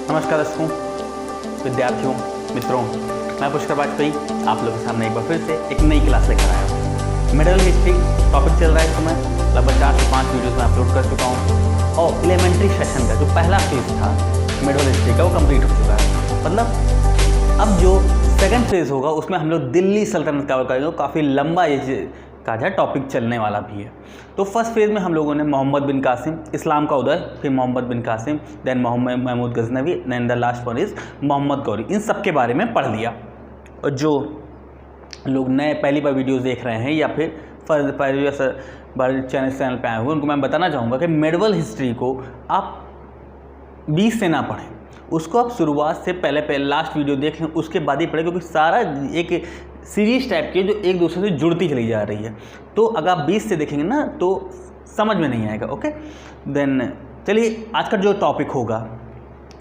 नमस्कार दर्शकों, विद्यार्थियों, मित्रों, मैं पुष्कर वाजपेयी आप लोगों के सामने एक बार फिर से एक नई क्लास लेकर आया हूँ। मिडिल हिस्ट्री टॉपिक चल रहा है इस समय, लगभग 4 से 5 वीडियोस में अपलोड कर चुका हूँ और एलिमेंट्री सेशन का जो पहला फेज था मिडिल हिस्ट्री का वो कंप्लीट हो चुका है। मतलब अब जो सेकंड फेज होगा उसमें हम लोग दिल्ली सल्तनत कवर करेंगे। काफ़ी लंबा ये का जो टॉपिक चलने वाला भी है। तो फर्स्ट फेज में हम लोगों ने मोहम्मद बिन कासिम, इस्लाम का उदय, फिर Mohammad bin Qasim, then Mohammad Mahmud Ghaznavi, then the last one is Mohammad Ghori. इन सब के बारे में पढ़ लिया। और जो लोग नए पहली बार वीडियोस देख रहे हैं या फिर पहली बार चैनल पे आए हुए, उनको मैं बताना चाहूँगा कि मेडिवल हिस्ट्री को आप 20 से ना पढ़ें, उसको आप शुरुआत से पहले लास्ट वीडियो देख लें, उसके बाद ही पढ़ें, क्योंकि सारा एक सीरीज टाइप की जो एक दूसरे से जुड़ती चली जा रही है। तो अगर आप 20 से देखेंगे ना तो समझ में नहीं आएगा। ओके, देन चलिए आज का जो टॉपिक होगा,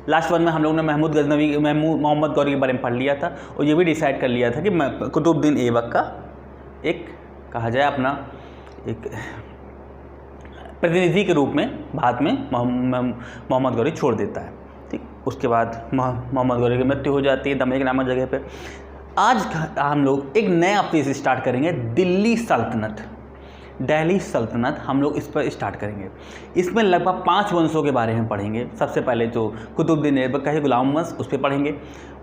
लास्ट वन में हम लोगों ने महमूद गजनवी मोहम्मद गौरी के बारे में पढ़ लिया था और ये भी डिसाइड कर लिया था कि कुतुबुद्दीन ऐबक का एक कहा जाए अपना एक प्रतिनिधि के रूप में बाद में मोहम्मद गौरी छोड़ देता है। ठीक, उसके बाद मोहम्मद गौरी की मृत्यु हो जाती है दमेक नामक जगह पे। आज हम लोग एक नया फेज स्टार्ट करेंगे, दिल्ली सल्तनत, दिल्ली सल्तनत हम लोग इस पर स्टार्ट करेंगे। इसमें लगभग 5 वंशों के बारे में पढ़ेंगे। सबसे पहले जो कुतुबुद्दीन ऐबक का है गुलाम वंश, उस पर पढ़ेंगे।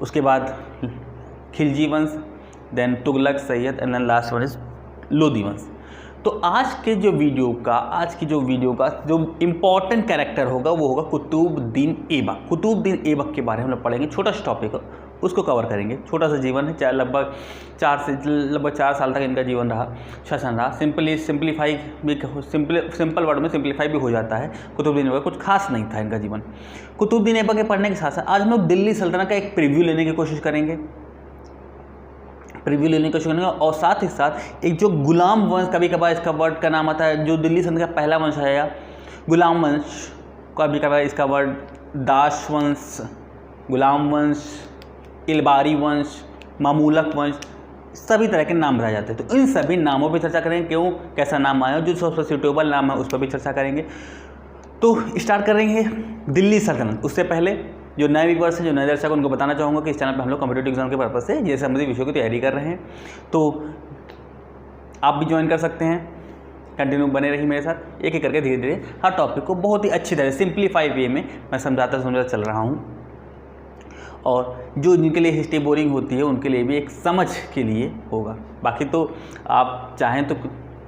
उसके बाद खिलजी वंश, then Tughlaq, Sayyid, and then last one is Lodi वंश। तो आज की जो वीडियो का जो इम्पोर्टेंट कैरेक्टर होगा वो होगा कुतुबुद्दीन ऐबक। कुतुबुद्दीन ऐबक के बारे में हम लोग पढ़ेंगे। छोटा सा टॉपिक है, उसको कवर करेंगे। छोटा सा जीवन है, लगभग 4 साल तक इनका जीवन रहा, शासन रहा। सिंपल वर्ड में सिंप्लीफाई भी हो जाता है। कुतुबुद्दीन ऐबक कुछ खास नहीं था इनका जीवन। कुतुबुद्दीन ऐबक के पढ़ने के साथ साथ आज हम लोग दिल्ली सल्तनत का एक प्रीव्यू लेने की कोशिश करेंगे और साथ ही साथ एक जो गुलाम वंश, कभी कभार इसका वर्ड का नाम आता है, जो दिल्ली सल्तनत का पहला वंश है या गुलाम वंश, कभी कभार इसका वर्ड दास वंश, गुलाम वंश, इलबारी वंश, मामूलक वंश, सभी तरह के नाम रह जाते हैं। तो इन सभी नामों पर चर्चा करेंगे, क्यों कैसा नाम आया, जो सबसे सूटेबल नाम है उस पर भी चर्चा करेंगे। तो स्टार्ट करेंगे दिल्ली सल्तनत। उससे पहले जो नए व्यूअर्स हैं, जो नए दर्शक, उनको बताना चाहूँगा कि इस चैनल पर हम लोग कॉम्पिटिटिव एग्जाम के पर्पज़ से ये संबंधित विषयों की तैयारी कर रहे हैं, तो आप भी ज्वाइन कर सकते हैं। कंटिन्यू बने रहिए मेरे साथ, एक एक करके धीरे धीरे हर टॉपिक को बहुत ही अच्छी तरह सिंप्लीफाई वे में मैं समझाता चल रहा हूँ। और जो जिनके लिए हिस्ट्री बोरिंग होती है उनके लिए भी एक समझ के लिए होगा। बाकी तो आप चाहें तो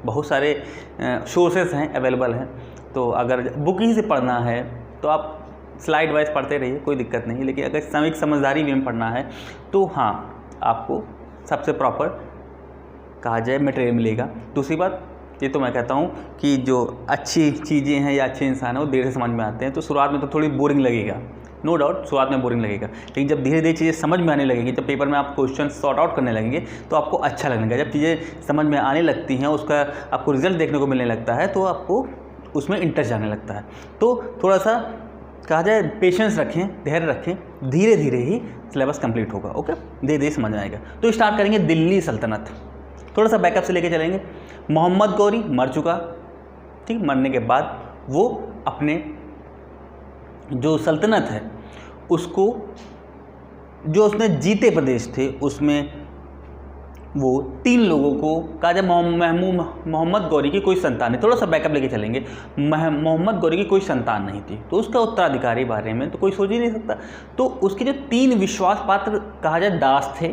बहुत सारे सोर्सेस हैं, अवेलेबल हैं। तो अगर बुक ही से पढ़ना है तो आप स्लाइड वाइज पढ़ते रहिए, कोई दिक्कत नहीं। लेकिन अगर सामयिक समझदारी में पढ़ना है तो हाँ, आपको सबसे प्रॉपर कहा जाए मटेरियल मिलेगा। दूसरी बात, ये तो मैं कहता हूँ कि जो अच्छी चीज़ें हैं या अच्छे इंसान हैं वो देर से समझ में आते हैं। तो शुरुआत में तो थोड़ी बोरिंग लगेगा, नो डाउट, शुरुआत में बोरिंग लगेगा, लेकिन जब धीरे धीरे चीज़ें समझ में आने लगेंगी, जब पेपर में आप क्वेश्चन सॉर्ट आउट करने लगेंगे तो आपको अच्छा लगेगा। जब चीज़ें समझ में आने लगती हैं, उसका आपको रिजल्ट देखने को मिलने लगता है, तो आपको उसमें इंटरेस्ट आने लगता है। तो थोड़ा सा कहा जाए पेशेंस रखें, धैर्य रखें, धीरे धीरे ही सिलेबस कंप्लीट होगा। ओके, धीरे धीरे समझ आएगा। तो स्टार्ट करेंगे दिल्ली सल्तनत। थोड़ा सा बैकअप से लेके चलेंगे। मोहम्मद गौरी मर चुका, ठीक, मरने के बाद वो अपने जो सल्तनत है उसको, जो उसने जीते प्रदेश थे उसमें वो 3 लोगों को कहा जाए। मोहम्मद गौरी की कोई संतान नहीं, थोड़ा सा बैकअप लेके चलेंगे। मोहम्मद गौरी की कोई संतान नहीं थी, तो उसका उत्तराधिकारी बारे में तो कोई सोच ही नहीं सकता। तो उसके जो 3 विश्वास पात्र कहा जाए दास थे,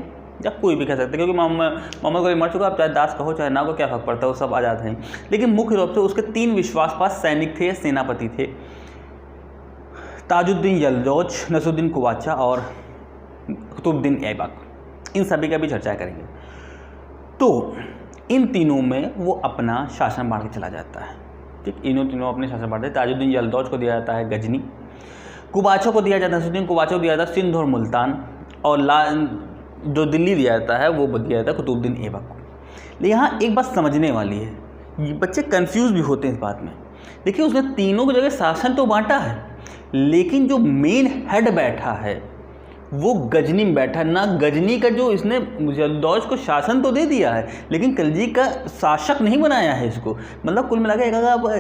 या कोई भी कह सकते, क्योंकि मोहम्मद गौरी मर चुका, आप चाहे दास कहो चाहे ना को, क्या फर्क पड़ता है, वो सब आज़ाद हैं। लेकिन मुख्य रूप से उसके 3 विश्वास पात्र सैनिक थे, सेनापति थे, ताजुद्दीन यलदौज, नसरुद्दीन कुवाचा और कुतुबुद्दीन ऐबक। इन सभी का भी चर्चा करेंगे। तो इन तीनों में वो अपना शासन बांट के चला जाता है, ठीक, इन्हों तीनों अपने शासन बांटते हैं। ताजुद्दीन यलदौज को दिया जाता है गजनी, कुवाचो को दिया जाता है, नसरुद्दीन कुवाचो को दिया जाता है सिंध और मुल्तान, और जो दिल्ली दिया जाता है वो दिया जाता है कुतुबुद्दीन ऐबक को। लेकिन यहाँ एक बात समझने वाली है, बच्चे कंफ्यूज भी होते हैं इस बात में। देखिए, उसने तीनों की जगह शासन तो बांटा है, लेकिन जो मेन हेड बैठा है वो गजनी में बैठा ना। गजनी का जो इसने यल्दौज को शासन तो दे दिया है, लेकिन खिलजी का शासक नहीं बनाया है इसको। मतलब कुल मिला के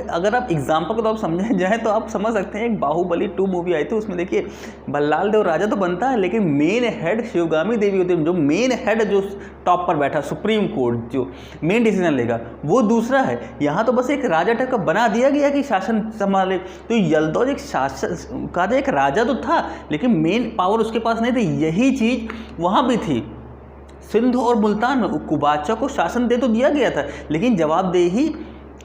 अगर आप एग्जाम्पल को तो आप समझे जाए तो आप समझ सकते हैं, एक बाहुबली 2 मूवी आई थी, उसमें देखिए बल्लाल देव राजा तो बनता है, लेकिन मेन हेड शिवगामी देवी होती है। जो मेन हेड जो टॉप पर बैठा, सुप्रीम कोर्ट जो मेन डिसीजन लेगा, वो दूसरा है। यहाँ तो बस एक राजा टाइप का बना दिया गया कि शासन संभाले। तो यल्दौज एक शासक का एक राजा तो था, लेकिन मेन पावर उसके पास नहीं थी। यही चीज़ वहाँ भी थी। सिंध और मुल्तान में कुबाचा को शासन दे तो दिया गया था, लेकिन जवाबदेही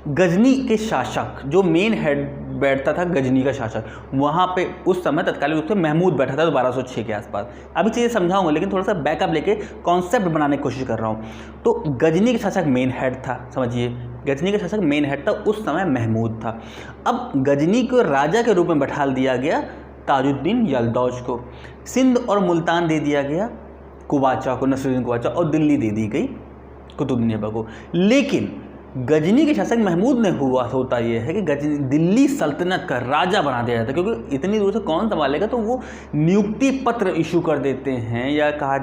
गजनी के शासक, जो मेन हेड बैठता था, गजनी का शासक, वहाँ पे उस समय तत्कालीन रूप से महमूद बैठा था 1206 के आसपास। अभी चीज़ें समझाऊंगा, लेकिन थोड़ा सा बैकअप लेके कॉन्सेप्ट बनाने की कोशिश कर रहा हूँ। तो गजनी का शासक मेन हेड था, समझिए, गजनी का शासक मेन हेड था, उस समय महमूद था। अब गजनी को राजा के रूप में बैठा दिया गया ताजुद्दीन यल्दौज को। सिंध और मुल्तान दे दिया गया कुबाचा को, नसरुद्दीन कुबाचा, और दिल्ली दे दी गई कुतुबुद्दीन ऐबक को। लेकिन गजनी के शासक महमूद ने होता यह है कि गजनी दिल्ली सल्तनत का राजा बना दिया जाता है, क्योंकि इतनी दूर से कौन संभालेगा। तो वो नियुक्ति पत्र इशू कर देते हैं, या कहा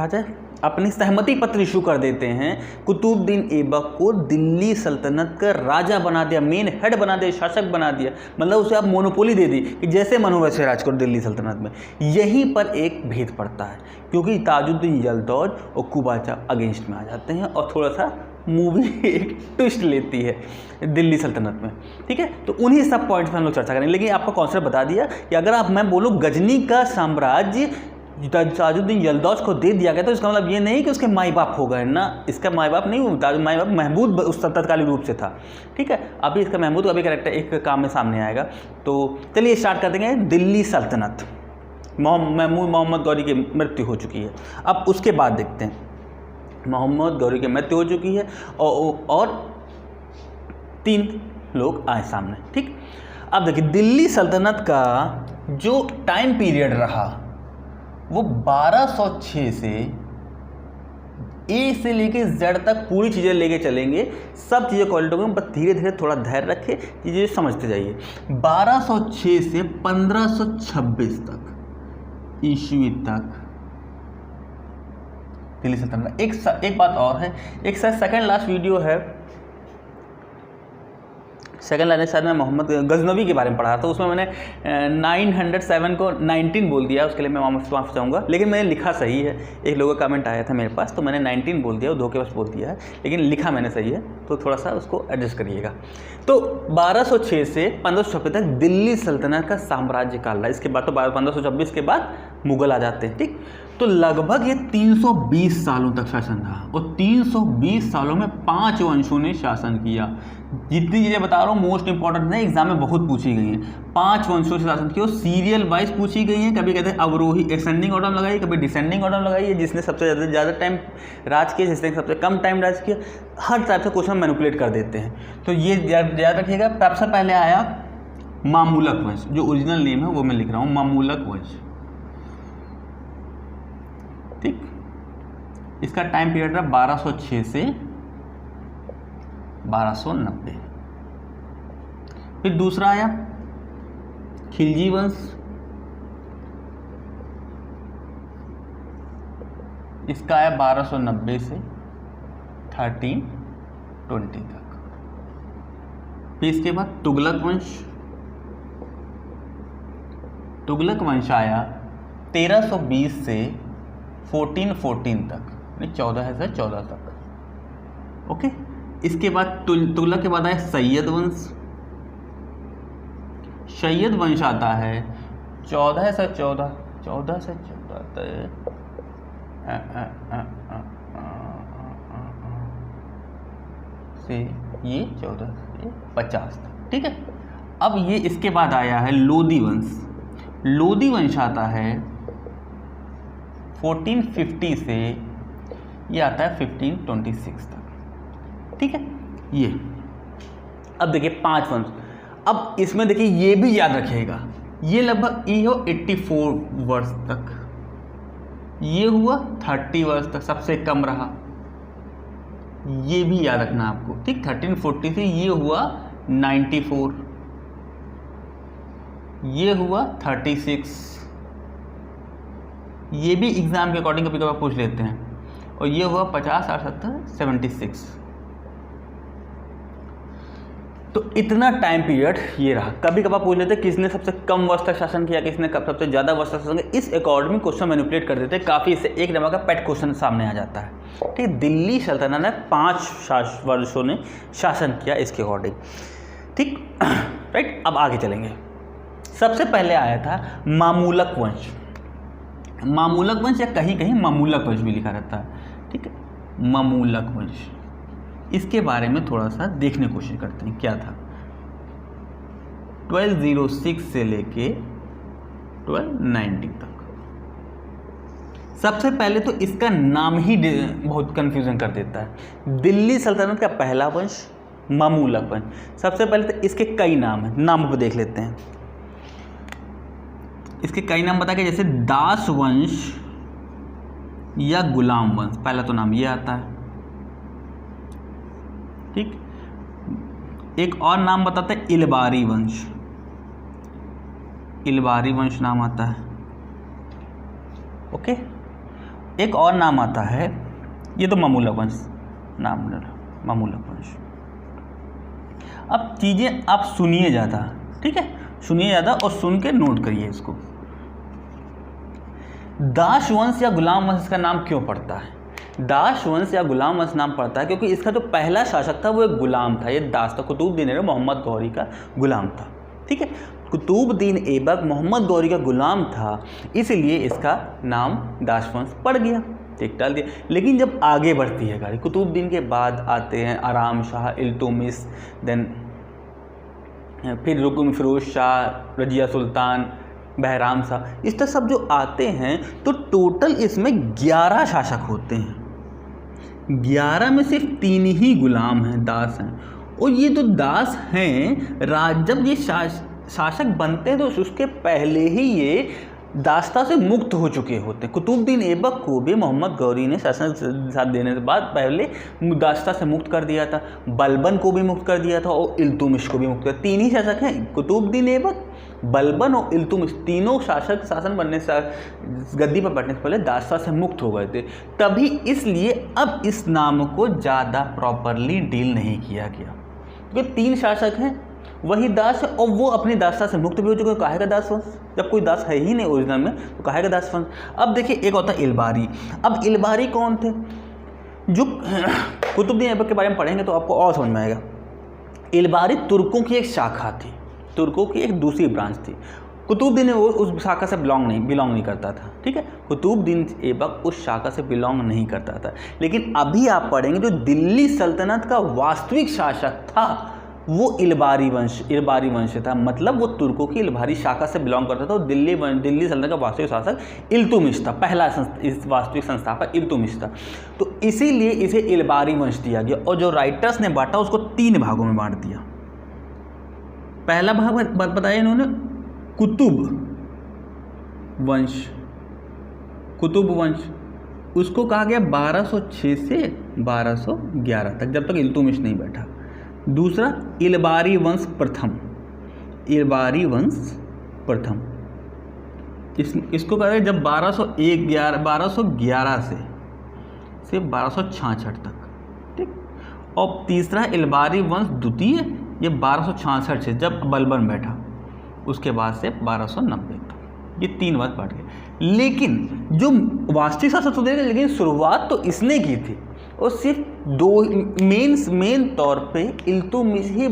जाए अपनी सहमति पत्र इशू कर देते हैं। कुतुबुद्दीन ऐबक को दिल्ली सल्तनत का राजा बना दिया, मेन हेड बना दिया, शासक बना दिया। मतलब उसे आप मोनोपोली दे दी कि जैसे मन हो वैसे राज करो दिल्ली सल्तनत में। यहीं पर एक भेद पड़ता है, क्योंकि ताजुद्दीन यल्दौज और कुबाचा अगेंस्ट में आ जाते हैं, और थोड़ा सा मूवी एक ट्विस्ट लेती है दिल्ली सल्तनत में। ठीक है, तो उन्हीं सब पॉइंट्स पर हम लोग चर्चा करेंगे। लेकिन आपको कॉन्सेप्ट बता दिया कि अगर मैं बोलूँ गजनी का साम्राज्य ताजुद्दीन यल्दौज को दे दिया गया, तो इसका मतलब ये नहीं कि उसके माई बाप हो गए ना। इसका माई बाप नहीं, माई बाप महमूद उस तत्कालीन रूप से था। ठीक है, अभी इसका महमूद अभी कैरेक्टर एक काम में सामने आएगा। तो चलिए स्टार्ट कर देंगे। दिल्ली सल्तनत, महमूद मोहम्मद गौरी की मृत्यु हो चुकी है। अब उसके बाद देखते हैं, मोहम्मद गौरी की मृत्यु हो चुकी है और 3 लोग आए सामने। ठीक, अब देखिए दिल्ली सल्तनत का जो टाइम पीरियड रहा वो 1206 से ए से लेके जेड तक पूरी चीज़ें लेके चलेंगे, सब चीज़ें क्वालिटी में, बस धीरे धीरे थोड़ा धैर्य रखे, चीज़ें समझते जाइए। 1206 से 1526 तक ईस्वी तक दिल्ली सल्तनत। एक बात और है, एक सेकंड लास्ट वीडियो है, सेकंड लाइन शायद मैं मोहम्मद गजनवी के बारे में पढ़ा था, उसमें मैंने 907 को 19 बोल दिया, उसके लिए मैं माफ़ चाहूँगा। लेकिन मैंने लिखा सही है, एक लोगों का कमेंट आया था मेरे पास, तो मैंने 19 बोल दिया, वो धोखेबाज बोल दिया है, लेकिन लिखा मैंने सही है, तो थोड़ा सा उसको एडजस्ट करिएगा। तो 1206 से 1526 तक दिल्ली सल्तनत का साम्राज्य काल रहा। इसके बाद तो 1526 के बाद मुगल आ जाते हैं। ठीक, तो लगभग ये 320 सालों तक शासन रहा, और 320 सालों में 5 वंशों ने शासन किया। जितनी चीज़ें बता रहा हूँ मोस्ट इंपॉर्टेंट है, एग्जाम में बहुत पूछी गई हैं। 5 वंशों से शासन किया, सीरियल वाइज पूछी गई हैं। कभी कहते हैं अवरोही एसेंडिंग ऑर्डर लगाइए, कभी डिसेंडिंग ऑर्डर लगाइए, जिसने सबसे ज़्यादा टाइम राज किया, जिसने सबसे कम टाइम राज किया, हर टाइप से क्वेश्चन मैनिपुलेट कर देते हैं। तो ये याद रखिएगा। सबसे पहले आया मामूलक वंश, जो ओरिजिनल नेम है वो मैं लिख रहा हूँ, मामूलक वंश। ठीक, इसका टाइम पीरियड रहा 1206 से 1290। फिर दूसरा आया खिलजी वंश, इसका आया 1290 से 1320 तक। फिर इसके बाद तुगलक वंश, तुगलक वंश आया 1320 से 1414 तक, 14 से 14 तक। ओके, इसके बाद तुगलक के बाद आया सैयद वंश। सैयद वंश आता है 14 से 14 से ये 14 से 50 तक। ठीक है, अब ये इसके बाद आया है लोदी वंश। लोदी वंश आता है 1450 से ये आता है 1526 तक। ठीक है, ये अब देखिए 5 वंश। अब इसमें देखिए ये भी याद रखिएगा, ये लगभग ये हो 84 वर्ष तक, ये हुआ 30 वर्ष तक, सबसे कम रहा, ये भी याद रखना आपको। ठीक, 1340 से ये हुआ 94, ये हुआ 36, ये भी एग्जाम के अकॉर्डिंग कभी कभी पूछ लेते हैं, और ये हुआ 50 और 70 76। तो इतना टाइम पीरियड ये रहा। कभी कभार पूछ लेते किसने सबसे कम वर्ष तक शासन किया, किसने सबसे ज़्यादा वर्ष तक शासन किया, इस अकॉर्डिंग क्वेश्चन मैनिपुलेट कर देते हैं काफ़ी। इससे एक नंबर का पेट क्वेश्चन सामने आ जाता है। ठीक, दिल्ली सल्तनत ने 5 वर्षों ने शासन किया इसके अकॉर्डिंग। ठीक, राइट। अब आगे चलेंगे। सबसे पहले आया था मामूलक वंश। मामूलक वंश या कहीं कहीं मामूलक वंश भी लिखा रहता है। ठीक है, मामूलक वंश, इसके बारे में थोड़ा सा देखने की कोशिश करते हैं क्या था। 1206 से लेके 1290 तक। सबसे पहले तो इसका नाम ही बहुत कंफ्यूजन कर देता है। दिल्ली सल्तनत का पहला वंश मामूलक वंश। सबसे पहले तो इसके कई नाम हैं, नाम को देख लेते हैं। इसके कई नाम बता के, जैसे दास वंश या गुलाम वंश, पहला तो नाम ये आता है। ठीक, एक और नाम बताते हैं इलबारी वंश। इलबारी वंश नाम आता है। ओके, एक और नाम आता है, ये तो मामूलक वंश नाम, मामूलक वंश। अब चीज़ें आप सुनिए ज़्यादा, ठीक है, सुनिए ज़्यादा और सुन के नोट करिए इसको। दास वंश या गुलाम वंश का नाम क्यों पड़ता है? दास वंश या गुलाम वंश नाम पड़ता है क्योंकि इसका जो पहला शासक था वो एक गुलाम था। ये दास था, कुतुबुद्दीन ऐबक मोहम्मद गौरी का गुलाम था। ठीक है, कुतुबुद्दीन ऐबक मोहम्मद गौरी का गुलाम था, इसलिए इसका नाम दास वंश पड़ गया। ठीक, डाल दिया। लेकिन जब आगे बढ़ती है गाड़ी, कुतुबुद्दीन के बाद आते हैं आराम शाह, इल्तुतमिश, देन फिर रुकन फिरोज शाह, रजिया सुल्तान, बहराम शाह, इस तरह सब जो आते हैं तो टोटल इसमें 11 शासक होते हैं। 11 में सिर्फ 3 ही गुलाम हैं, दास हैं। और ये जो दास हैं, जब ये शासक बनते हैं तो उसके पहले ही ये दास्ता से मुक्त हो चुके होते हैं। कुतुबुद्दीन ऐबक को भी मोहम्मद गौरी ने शासन साथ देने के बाद पहले दास्ता से मुक्त कर दिया था, बलबन को भी मुक्त कर दिया था और इल्तुतमिश को भी मुक्त कर। 3 ही शासक हैं, कुतुबुद्दीन ऐबक, बलबन और इल्तुतमिश, तीनों शासक शासन बनने से, गद्दी पर बैठने से पहले दास्ता से मुक्त हो गए थे। तभी इसलिए अब इस नाम को ज़्यादा प्रॉपरली डील नहीं किया गया, क्योंकि 3 शासक हैं, वही दास है और वो अपनी दास्ता से मुक्त भी हो चुके हैं। काहे का दास वंश, जब कोई दास है ही नहीं ओरिजिनल में, तो काहे का दास वंश। अब देखिए, एक होता है इलबारी। अब इलबारी कौन थे? जो कुतुबुद्दीन ऐबक के बारे में पढ़ेंगे तो आपको और समझ में आएगा। इलबारी तुर्कों की एक शाखा थी, तुर्कों की एक दूसरी ब्रांच थी। कुतुबुद्दीन वो उस शाखा से बिलोंग नहीं करता था। ठीक है, कुतुबुद्दीन ऐबक उस शाखा से बिलोंग नहीं करता था। लेकिन अभी आप पढ़ेंगे जो दिल्ली सल्तनत का वास्तविक शासक था वो इलबारी वंश था। मतलब वो तुर्कों की इलबारी शाखा से बिलोंग करता था। और दिल्ली सल्तनत का वास्तविक शासक इल्तुतमिश था, पहला इस वास्तविक संस्थापक इल्तुतमिश था। तो इसीलिए इसे इलबारी वंश दिया गया। और जो राइटर्स ने बांटा उसको 3 भागों में बांट दिया। पहला भाग बताया इन्होंने कुतुब वंश, उसको कहा गया 1206 से 1211 तक, जब तक इल्तुतमिश नहीं बैठा। दूसरा इलबारी वंश प्रथम, इसको कहा गया जब 1211 से 1266 तक। ठीक, और तीसरा इलबारी वंश द्वितीय, ये 1266 से जब बलबन बैठा, उसके बाद से 1290 तक। ये 3 वर्ष बढ़ गए। लेकिन जो वास्तविक शासक तो देगा, लेकिन शुरुआत तो इसने की थी। और सिर्फ 2 मेन तौर पे इल्तुतमिश ही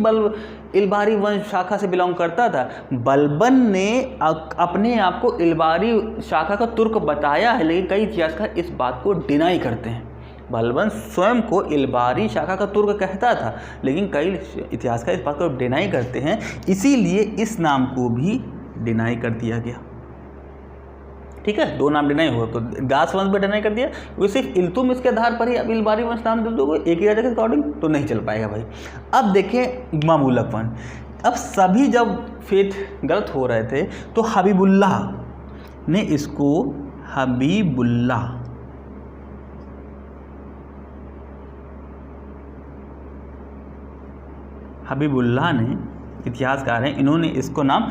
इलबारी वंश शाखा से बिलोंग करता था। बलबन ने अपने आप को इलबारी शाखा का तुर्क बताया है, लेकिन कई इतिहासकार इस बात को डिनाई करते हैं। बलबन स्वयं को इलबारी शाखा का तुर्क कहता था, लेकिन कई इतिहासकार इस बात को डिनाई करते हैं। इसीलिए इस नाम को भी डिनाई कर दिया गया। ठीक है, 2 नाम डिनाई हुआ, तो दास वंश भी डिनाई कर दिया। वो सिर्फ इल्तुतमिश के आधार पर ही अब इलबारी वंश नाम दे दोगे एक ही राजा के अकॉर्डिंग, तो नहीं चल पाएगा भाई। अब देखिए मामूलक वंश। अब सभी जब फेथ गलत हो रहे थे तो हबीबुल्लाह ने इसको हबीबुल्लाह ने इतिहासकार हैं, इन्होंने इसको नाम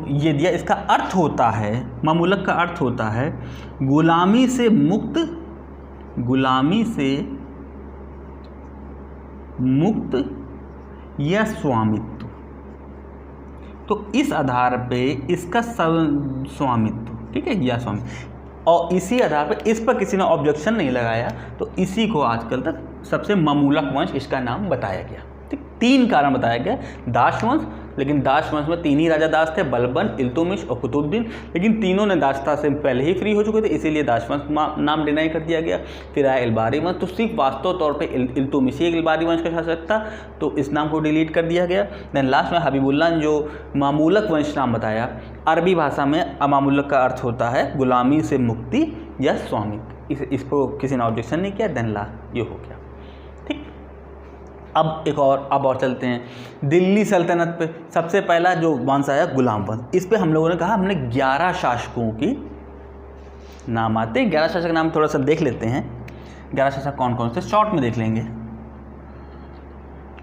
ये दिया। इसका अर्थ होता है, ममुलक का अर्थ होता है गुलामी से मुक्त, गुलामी से मुक्त या स्वामित्व। तो इस आधार पे इसका स्वामित्व, ठीक है, या स्वामित्व, और इसी आधार पे इस पर किसी ने ऑब्जेक्शन नहीं लगाया, तो इसी को आजकल तक सबसे ममूलक वंश इसका नाम बताया गया। ठीक, 3 कारण बताया गया, दास वंश, लेकिन दास वंश में 3 ही राजा दास थे, बलबन, इल्तुतमिश और कुतुबुद्दीन, लेकिन तीनों ने दासता से पहले ही फ्री हो चुके थे, इसीलिए दास वंश नाम डिनाई कर दिया गया। फिर आया इल्बारी वंश, तो सिर्फ वास्तव तौर पे इल्तुतमिश ही इल्बारी वंश का शासक था, तो इस नाम को डिलीट कर दिया गया। देन लास्ट में हबीबुल्लाह ने जो मामूलक वंश नाम बताया, अरबी भाषा में अमामुलक का अर्थ होता है गुलामी से मुक्ति या स्वामित्व, इसको किसी ने ऑब्जेक्शन नहीं किया, देन लास्ट ये हो गया। अब और चलते हैं दिल्ली सल्तनत पे। सबसे पहला जो वंश आया गुलाम वंश, इस पे हम लोगों ने कहा हमने 11 शासकों की नाम आते हैं। 11 शासक नाम थोड़ा सा देख लेते हैं, 11 शासक कौन कौन से, शॉर्ट में देख लेंगे।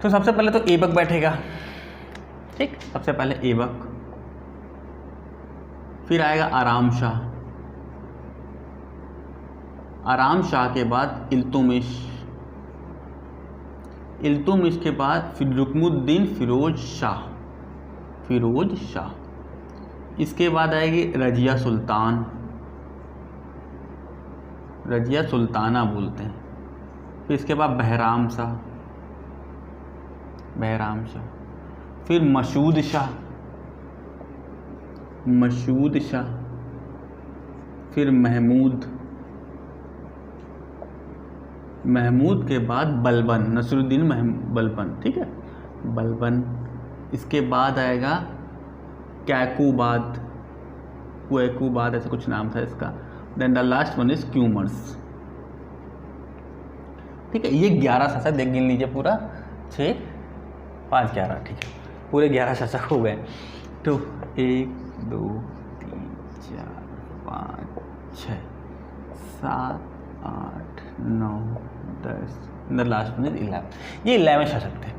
तो सबसे पहले तो ऐबक बैठेगा, ठीक, सबसे पहले ऐबक, फिर आएगा आराम शाह, आराम शाह के बाद इल्तुतमिश, इल्तुतमिश के बाद फिर रुकनुद्दीन फिरोज शाह, फिरोज शाह, इसके बाद आएगी रजिया सुल्तान, रजिया सुल्ताना बोलते हैं, फिर इसके बाद बहराम शाह, बहराम शाह, फिर मसूद शाह, मसूद शाह, फिर महमूद, महमूद के बाद बलबन, नसरुद्दीन बलबन, ठीक है, बलबन, इसके बाद आएगा कैकुबाद, क्वैकुबाद ऐसा कुछ नाम था इसका, then the last one is क्यूमर्स, ठीक है। ये 11 शासक देख गिन लीजिए, पूरा 6, 5, 11, ठीक है, पूरे 11 शासक हो गए। तो 1 2 3 4 5 6 7 8 9 10, द लास्ट वन इज 11, ये 11 शासक थे,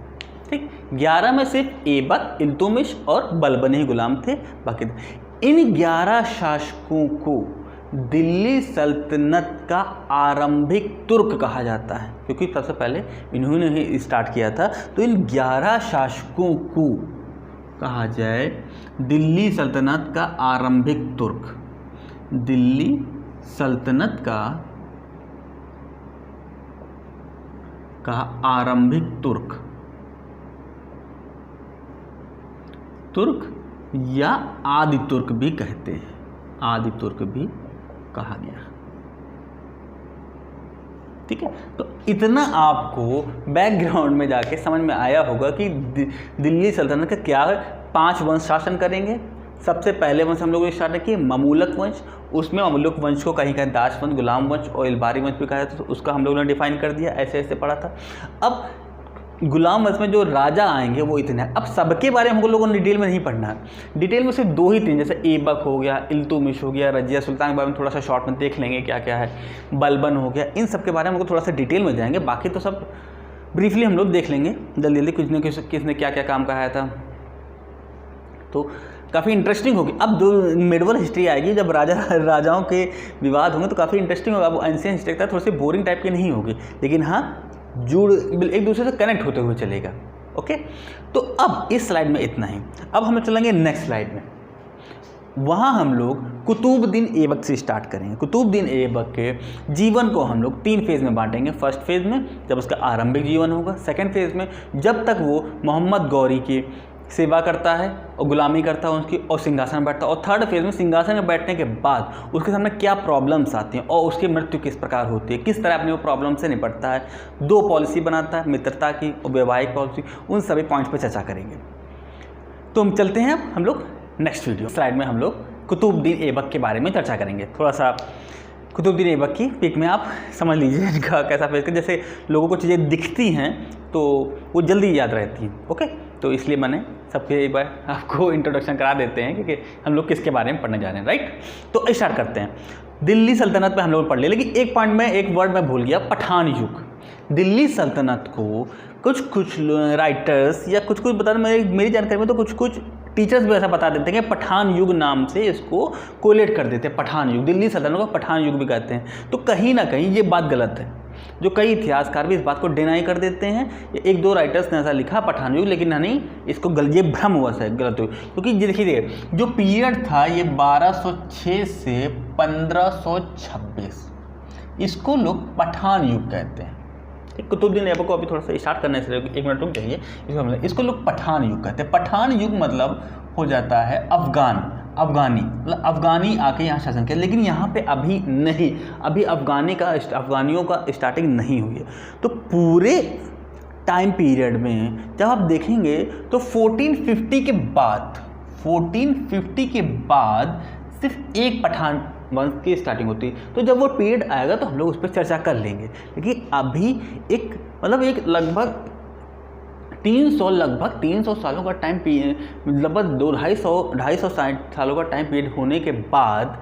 ठीक। 11 में सिर्फ ऐबक, इल्तुतमिश और बलबन ही गुलाम थे, बाकी इन 11 शासकों को दिल्ली सल्तनत का आरंभिक तुर्क कहा जाता है, क्योंकि सबसे पहले इन्होंने ही स्टार्ट किया था। तो इन 11 शासकों को कहा जाए दिल्ली सल्तनत का आरंभिक तुर्क, दिल्ली सल्तनत का आरंभिक तुर्क, तुर्क या आदि तुर्क भी कहते हैं, आदि तुर्क भी कहा गया, ठीक है। तो इतना आपको बैकग्राउंड में जाके समझ में आया होगा कि दिल्ली सल्तनत का क्या 5 वंश शासन करेंगे। सबसे पहले वंश हम लोगों ने स्टार्ट किए ममूलक वंश, उसमें ममूलक वंश को कहीं कहीं दास वंश, गुलाम वंश और इल्बारी वंश भी कहा जाता, तो उसका हम लोगों ने डिफाइन कर दिया, ऐसे ऐसे पढ़ा था। अब गुलाम वंश में जो राजा आएंगे वो इतने हैं। अब सबके बारे में हम लोगों ने डिटेल में नहीं पढ़ना है, डिटेल में सिर्फ 2 ही 3, जैसे ऐबक हो गया, इल्तुतमिश हो गया, रजिया सुल्तान के बारे में थोड़ा सा शॉर्ट में देख लेंगे क्या क्या है, बलबन हो गया, इन सब के बारे में हमको थोड़ा सा डिटेल में जाएंगे, बाकी तो सब ब्रीफली हम लोग देख लेंगे जल्दी जल्दी, कुछ न कुछ किसने क्या क्या काम कहा था, तो काफ़ी इंटरेस्टिंग होगी। अब जो मेडिवल हिस्ट्री आएगी, जब राजाओं के विवाद होंगे तो काफ़ी इंटरेस्टिंग होगा। अब एंशिएंट हिस्ट्री का थोड़ी सी बोरिंग टाइप की नहीं होगी, लेकिन हाँ एक दूसरे से कनेक्ट होते हुए चलेगा, ओके। तो अब इस स्लाइड में इतना ही, अब हम चलेंगे नेक्स्ट स्लाइड में, वहाँ हम लोग कुतुबुद्दीन ऐबक से स्टार्ट करेंगे। कुतुबुद्दीन ऐबक के जीवन को हम लोग 3 फेज़ में बांटेंगे। फर्स्ट फेज़ में जब उसका आरंभिक जीवन होगा, सेकंड फेज़ में जब तक वो मोहम्मद गौरी की सेवा करता है और गुलामी करता है उसकी, और सिंहासन बैठता है, और थर्ड फेज़ में सिंहासन में बैठने के बाद उसके सामने क्या प्रॉब्लम्स आती हैं और उसकी मृत्यु किस प्रकार होती है, किस तरह अपने वो प्रॉब्लम से निपटता है। 2 पॉलिसी बनाता है, मित्रता की और वैवाहिक पॉलिसी, उन सभी पॉइंट्स पर चर्चा करेंगे। तो हम चलते हैं अब हम लोग नेक्स्ट वीडियो स्लाइड में हम लोग कुतुबुद्दीन ऐबक के बारे में चर्चा करेंगे। थोड़ा सा कुतुबुद्दीन ऐबक की पिक में आप समझ लीजिए इनका कैसा फेस कर, जैसे लोगों को चीज़ें दिखती हैं तो वो जल्दी याद रहती हैं, ओके। तो इसलिए मैंने सबके एक बार आपको इंट्रोडक्शन करा देते हैं क्योंकि हम लोग किसके बारे में पढ़ने जा रहे हैं, राइट। तो स्टार्ट करते हैं। दिल्ली सल्तनत पे हम लोग पढ़ लिए, लेकिन एक पॉइंट में एक वर्ड मैं भूल गया, पठान युग। दिल्ली सल्तनत को कुछ राइटर्स या कुछ बता मेरी जानकारी में तो कुछ टीचर्स भी ऐसा बता देते हैं कि पठान युग नाम से इसको कोलेट कर देते हैं। पठान युग, दिल्ली सल्तनत को पठान युग भी कहते हैं। तो कहीं ना कहीं ये बात गलत है, जो कई इतिहासकार भी इस बात को डिनाई कर देते हैं। एक दो राइटर्स ने ऐसा लिखा पठान युग, लेकिन नहीं, इसको ये भ्रमवश है, गलत हुई। क्योंकि देखिए जो पीरियड था ये 1206 से 1526, इसको लोग पठान युग कहते हैं। कुतुबुद्दीन ऐबक को अभी थोड़ा सा स्टार्ट करने से 1 मिनट रुक जाइए। इसको लोग पठान युग कहते हैं। पठान युग मतलब हो जाता है अफगानी, मतलब अफगानी आके यहाँ शासन किया, लेकिन यहाँ पे अभी नहीं, अभी अफगानियों का स्टार्टिंग नहीं हुई है। तो पूरे टाइम पीरियड में जब आप देखेंगे तो 1450 के बाद सिर्फ एक पठान वंश की स्टार्टिंग होती है। तो जब वो पीरियड आएगा तो हम लोग उस पर चर्चा कर लेंगे। लेकिन अभी एक लगभग 300 सालों का टाइम पीरियड, लगभग 250 सालों का टाइम पीरियड होने के बाद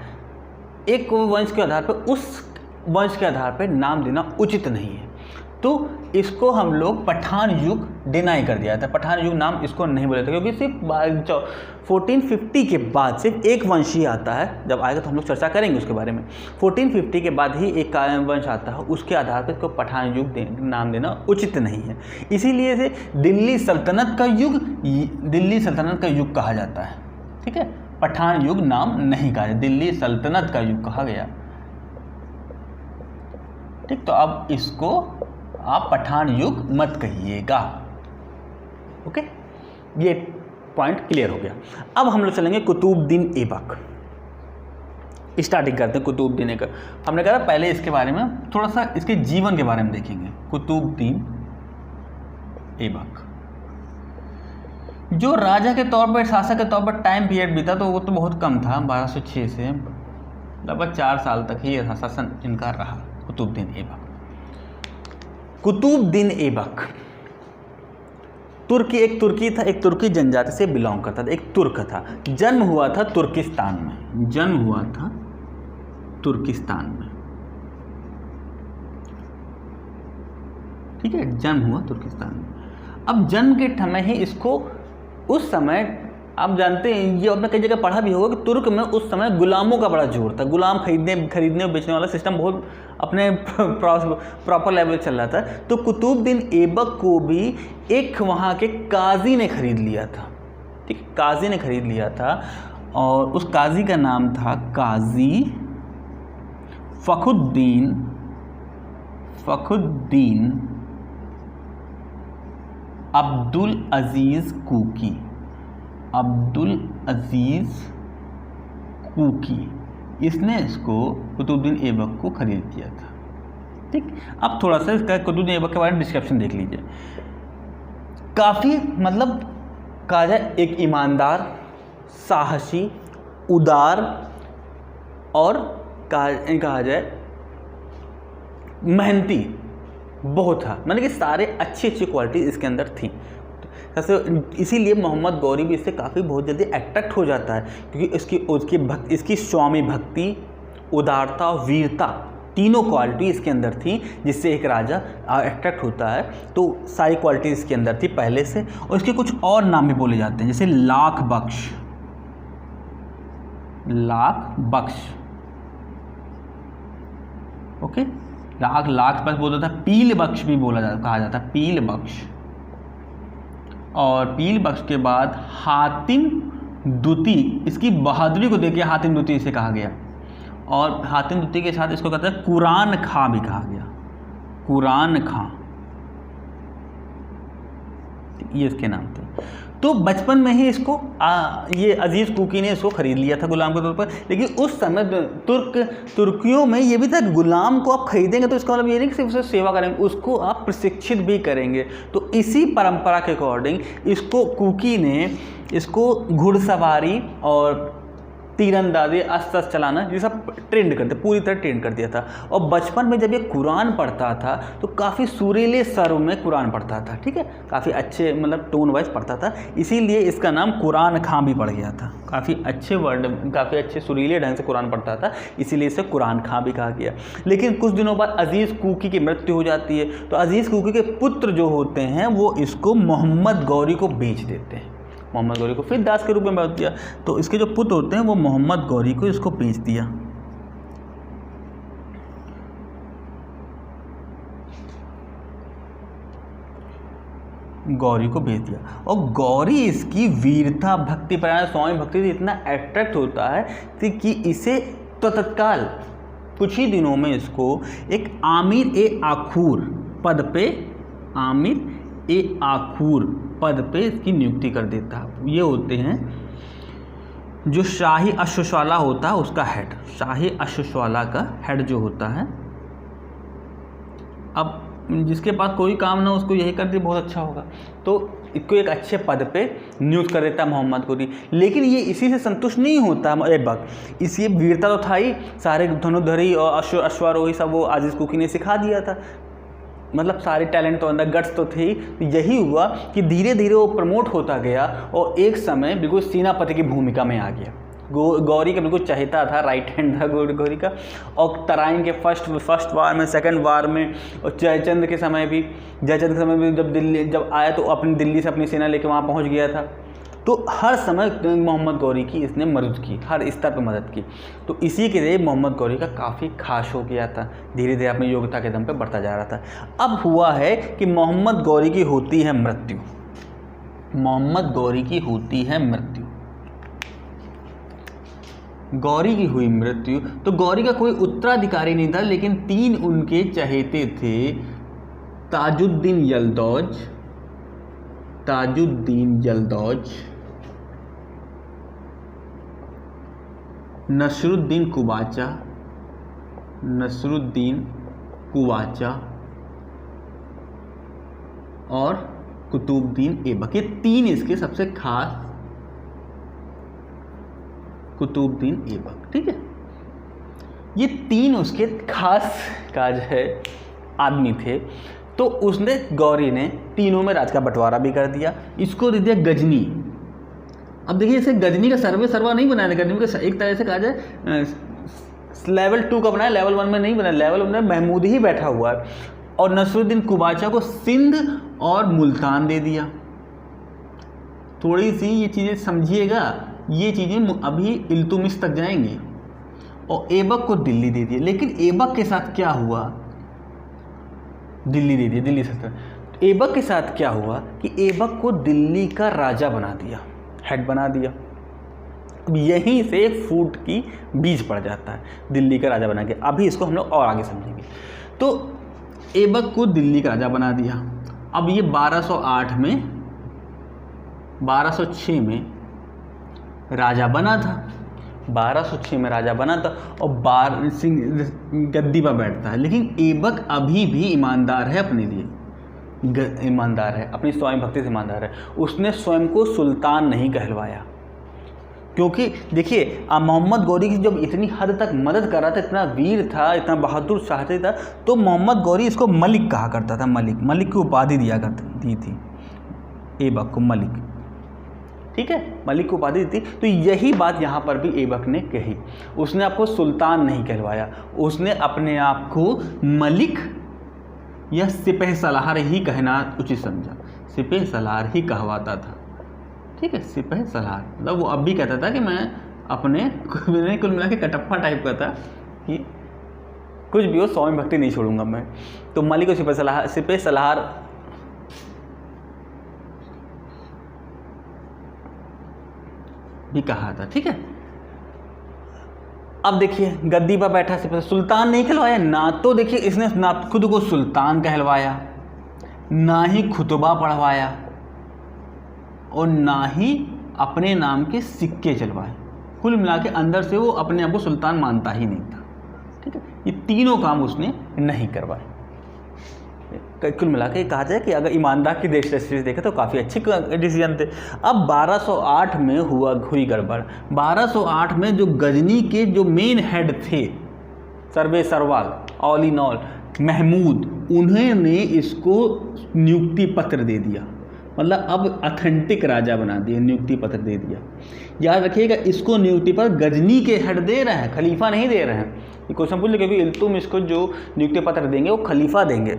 एक वंश के आधार पर, उस वंश के आधार पर नाम देना उचित नहीं है। तो इसको हम लोग पठान युग डिनाई कर दिया था। पठान युग नाम इसको नहीं बोले थे, क्योंकि सिर्फ 1450 के बाद सिर्फ एक वंश ही आता है। जब आएगा तो हम लोग चर्चा करेंगे उसके बारे में। 1450 के बाद ही एक वंश आता है, उसके आधार पर इसको पठान युग नाम देना उचित नहीं है। इसीलिए इसे दिल्ली सल्तनत का युग कहा जाता है। ठीक है, पठान युग नाम नहीं कहा जाता, दिल्ली सल्तनत का युग कहा गया। ठीक, तो अब इसको आप पठान युग मत कहिएगा। ओके, ये पॉइंट क्लियर हो गया। अब हम लोग चलेंगे कुतुबुद्दीन ऐबक। स्टार्टिंग करते हैं कुतुबुद्दीन ऐबक। हमने कहा पहले इसके बारे में थोड़ा सा, इसके जीवन के बारे में देखेंगे। कुतुबुद्दीन ऐबक जो राजा के तौर पर, शासक के तौर पर टाइम पीरियड बीता तो वो तो बहुत कम था। 1206 से लगभग 4 साल तक ही शासन इनका रहा। कुतुबुद्दीन ऐबक एक तुर्की जनजाति से बिलोंग करता था, एक तुर्क था। जन्म हुआ था तुर्किस्तान में, ठीक है, जन्म हुआ तुर्किस्तान में। अब जन्म के समय ही इसको, उस समय आप जानते हैं, ये आपने कई जगह पढ़ा भी होगा कि तुर्क में उस समय गुलामों का बड़ा जोर था। गुलाम खरीदने और बेचने वाला सिस्टम बहुत अपने प्रॉपर लेवल चल रहा था। तो कुतुबुद्दीन ऐबक को भी एक वहाँ के काजी ने खरीद लिया था। ठीक, काजी ने खरीद लिया था, और उस काजी का नाम था काजी फखरुद्दीन अब्दुल अजीज कुकी। इसने इसको कुतुबुद्दीन ऐबक को खरीद किया था। ठीक, अब थोड़ा सा इसका कुतुबुद्दीन ऐबक के बारे में डिस्क्रिप्शन देख लीजिए। काफ़ी मतलब कहा जाए एक ईमानदार, साहसी, उदार और कहा जाए मेहनती बहुत था। मतलब कि सारे अच्छी क्वालिटी इसके अंदर थी। इसीलिए मोहम्मद गौरी भी इससे काफ़ी बहुत जल्दी अट्रैक्ट हो जाता है, क्योंकि इसकी स्वामी भक्ति, उदारता और वीरता, तीनों क्वालिटी इसके अंदर थी, जिससे एक राजा अट्रैक्ट होता है। तो सारी क्वालिटी इसके अंदर थी पहले से। और इसके कुछ और नाम भी बोले जाते हैं, जैसे लाख बख्श। ओके, लाख बख्श बोलता था। पील बख्श भी कहा जाता है, पील बख्श। और पील बख्श के बाद हातिम दुती, इसकी बहादुरी को देखिए हातिम दुती इसे कहा गया। और हातिम दुती के साथ इसको कहते हैं कुरान खां भी कहा गया, कुरान खां, ये इसके नाम थे। तो बचपन में ही इसको ये अजीज़ कुकी ने इसको खरीद लिया था गुलाम के तौर पर। लेकिन उस समय तुर्कियों में ये भी था, गुलाम को आप खरीदेंगे तो इसका मतलब ये नहीं कि सिर्फ उसे सेवा करेंगे, उसको आप प्रशिक्षित भी करेंगे। तो इसी परंपरा के अकॉर्डिंग इसको कुकी ने इसको घुड़सवारी और तीरंदाजी, अस्त्र चलाना, ये सब ट्रेंड करते, पूरी तरह ट्रेंड कर दिया था। और बचपन में जब ये कुरान पढ़ता था तो काफ़ी सुरीले स्वर में कुरान पढ़ता था, ठीक है, काफ़ी अच्छे मतलब टोन वाइज पढ़ता था, इसीलिए इसका नाम कुरान खां भी पड़ गया था। काफ़ी अच्छे वर्ड, काफ़ी अच्छे सुरीले ढंग से कुरान पढ़ता था, इसीलिए इसे कुरान खां भी कहा गया। लेकिन कुछ दिनों बाद अजीज़ कुकी की मृत्यु हो जाती है, तो अजीज़ कुकी के पुत्र जो होते हैं वो इसको मोहम्मद गौरी को बेच देते हैं। मोहम्मद गौरी को फिर दास के रूप में बेच दिया, तो इसके जो पुत्र होते हैं वो मोहम्मद गौरी को इसको बेच दिया। गौरी को भेज दिया और गौरी इसकी वीरता, भक्ति परायण, स्वामी भक्ति से इतना अट्रैक्ट होता है कि इसे तो तत्काल कुछ ही दिनों में इसको एक आमिर ए आखूर पद पे, आमिर ए आखूर पद पे इसकी नियुक्ति कर देता है। ये होते हैं जो शाही अश्वशाला होता है उसका हेड, शाही अश्वशाला का हेड जो होता है। अब जिसके पास कोई काम ना उसको यही कर दे बहुत अच्छा होगा, तो इसको एक अच्छे पद पे नियुक्त कर देता है मोहम्मद गौरी। लेकिन ये इसी से संतुष्ट नहीं होता ऐबक, इसी वीरता तो था ही, सारे धनुर्धरी और अश्वारोही सब वो अजीज़ कुकी ने सिखा दिया था, मतलब सारे टैलेंट तो अंदर, गट्स तो थे। यही हुआ कि धीरे धीरे वो प्रमोट होता गया और एक समय बिल्कुल सेनापति की भूमिका में आ गया। गौरी का बिल्कुल चहेता था, राइट हैंड था गौरी का। और तराइन के फर्स्ट वार में, सेकंड वार में, और जयचंद के समय भी जब आया तो अपनी दिल्ली से अपनी सेना लेके वहाँ पहुँच गया था। तो हर समय मोहम्मद गौरी की इसने मदद की, हर स्तर पर मदद की। तो इसी के लिए मोहम्मद गौरी का काफ़ी खास हो गया था, धीरे धीरे अपनी योग्यता के दम पे बढ़ता जा रहा था। अब हुआ है कि मोहम्मद गौरी की होती है मृत्यु, मोहम्मद गौरी की होती है मृत्यु, गौरी की हुई मृत्यु। तो गौरी का कोई उत्तराधिकारी नहीं था, लेकिन 3 उनके चहेते थे, ताजुद्दीन यलदौज, ताजुद्दीन यलदौज, नसरुद्दीन कुबाचा, नसरुद्दीन कुबाचा और कुतुबुद्दीन ऐबक। ये 3 इसके सबसे खास, कुतुबुद्दीन ऐबक, ठीक है। ये 3 उसके खास काज है आदमी थे। तो उसने, गौरी ने तीनों में राज का बंटवारा भी कर दिया। इसको दे दिया गजनी। अब देखिए इसे गजनी का सर्वा नहीं बनाया, गजनी का एक तरह से कहा जाए लेवल 2 का बनाया, लेवल 1 में नहीं बनाया, लेवल 1 में महमूद ही बैठा हुआ है। और नसरुद्दीन कुबाचा को सिंध और मुल्तान दे दिया। थोड़ी सी ये चीज़ें समझिएगा, ये चीज़ें अभी इल्तुमिश तक जाएंगी। और ऐबक को दिल्ली दे दिया। लेकिन ऐबक के साथ क्या हुआ, दिल्ली दे दिया, दिल्ली सल्तनत। ऐबक के साथ क्या हुआ कि ऐबक को दिल्ली का राजा बना दिया, हेड बना दिया। अब यहीं से एक फूट की बीज पड़ जाता है, दिल्ली का राजा बना के। अभी इसको हम लोग और आगे समझेंगे। तो ऐबक को दिल्ली का राजा बना दिया। अब ये 1208 में, 1206 में राजा बना था, 1206 में राजा बना था और 12 सिंह गद्दी पर बैठता है। लेकिन ऐबक अभी भी ईमानदार है, अपने लिए ईमानदार है, अपनी स्वामी भक्ति से ईमानदार है। उसने स्वयं को सुल्तान नहीं कहलवाया, क्योंकि देखिए मोहम्मद गौरी की जब इतनी हद तक मदद कर रहा था, इतना वीर था, इतना बहादुर शासक था, तो मोहम्मद गौरी इसको मलिक कहा करता था। मलिक, मलिक की उपाधि दी थी ऐबक को, मलिक, ठीक है, मलिक को उपाधि दी थी। तो यही बात यहाँ पर भी ऐबक ने कही। उसने आपको सुल्तान नहीं कहलवाया, उसने अपने आप को मलिक या सिपह सलार ही कहना उचित समझा, सिपह सलार ही कहवाता था, ठीक है, सिपह सलार। मतलब वो अब भी कहता था कि मैं अपने कुल मिला के कटप्पा टाइप का था कि कुछ भी हो स्वामी भक्ति नहीं छोड़ूंगा मैं। तो मलिक और सिपह सलार भी कहा था, ठीक है। अब देखिए गद्दी पर बैठा सिपह, सुल्तान नहीं कहलवाया ना। तो देखिए इसने ना खुद को सुल्तान कहलवाया, ना ही खुतबा पढ़वाया, और ना ही अपने नाम के सिक्के चलवाए। कुल मिला के अंदर से वो अपने आप को सुल्तान मानता ही नहीं था, ठीक है। ये तीनों काम उसने नहीं करवाए। कुल मिला के कहा जाए कि अगर ईमानदार की दृष्टि से देखें तो काफ़ी अच्छी डिसीजन थे। अब 1208 में हुई गड़बड़। 1208 में जो गजनी के जो मेन हेड थे सर्वे सरवाल, ऑल इन ऑल महमूद, उन्होंने इसको नियुक्ति पत्र दे दिया, मतलब अब ऑथेंटिक राजा बना दिया, नियुक्ति पत्र दे दिया। याद रखिएगा, इसको नियुक्ति पत्र गजनी के हेड दे रहे हैं, खलीफा नहीं दे रहे हैं। ये क्वेश्चन पूछ ले कि इल्तुतमिश को जो नियुक्ति पत्र देंगे वो खलीफा देंगे,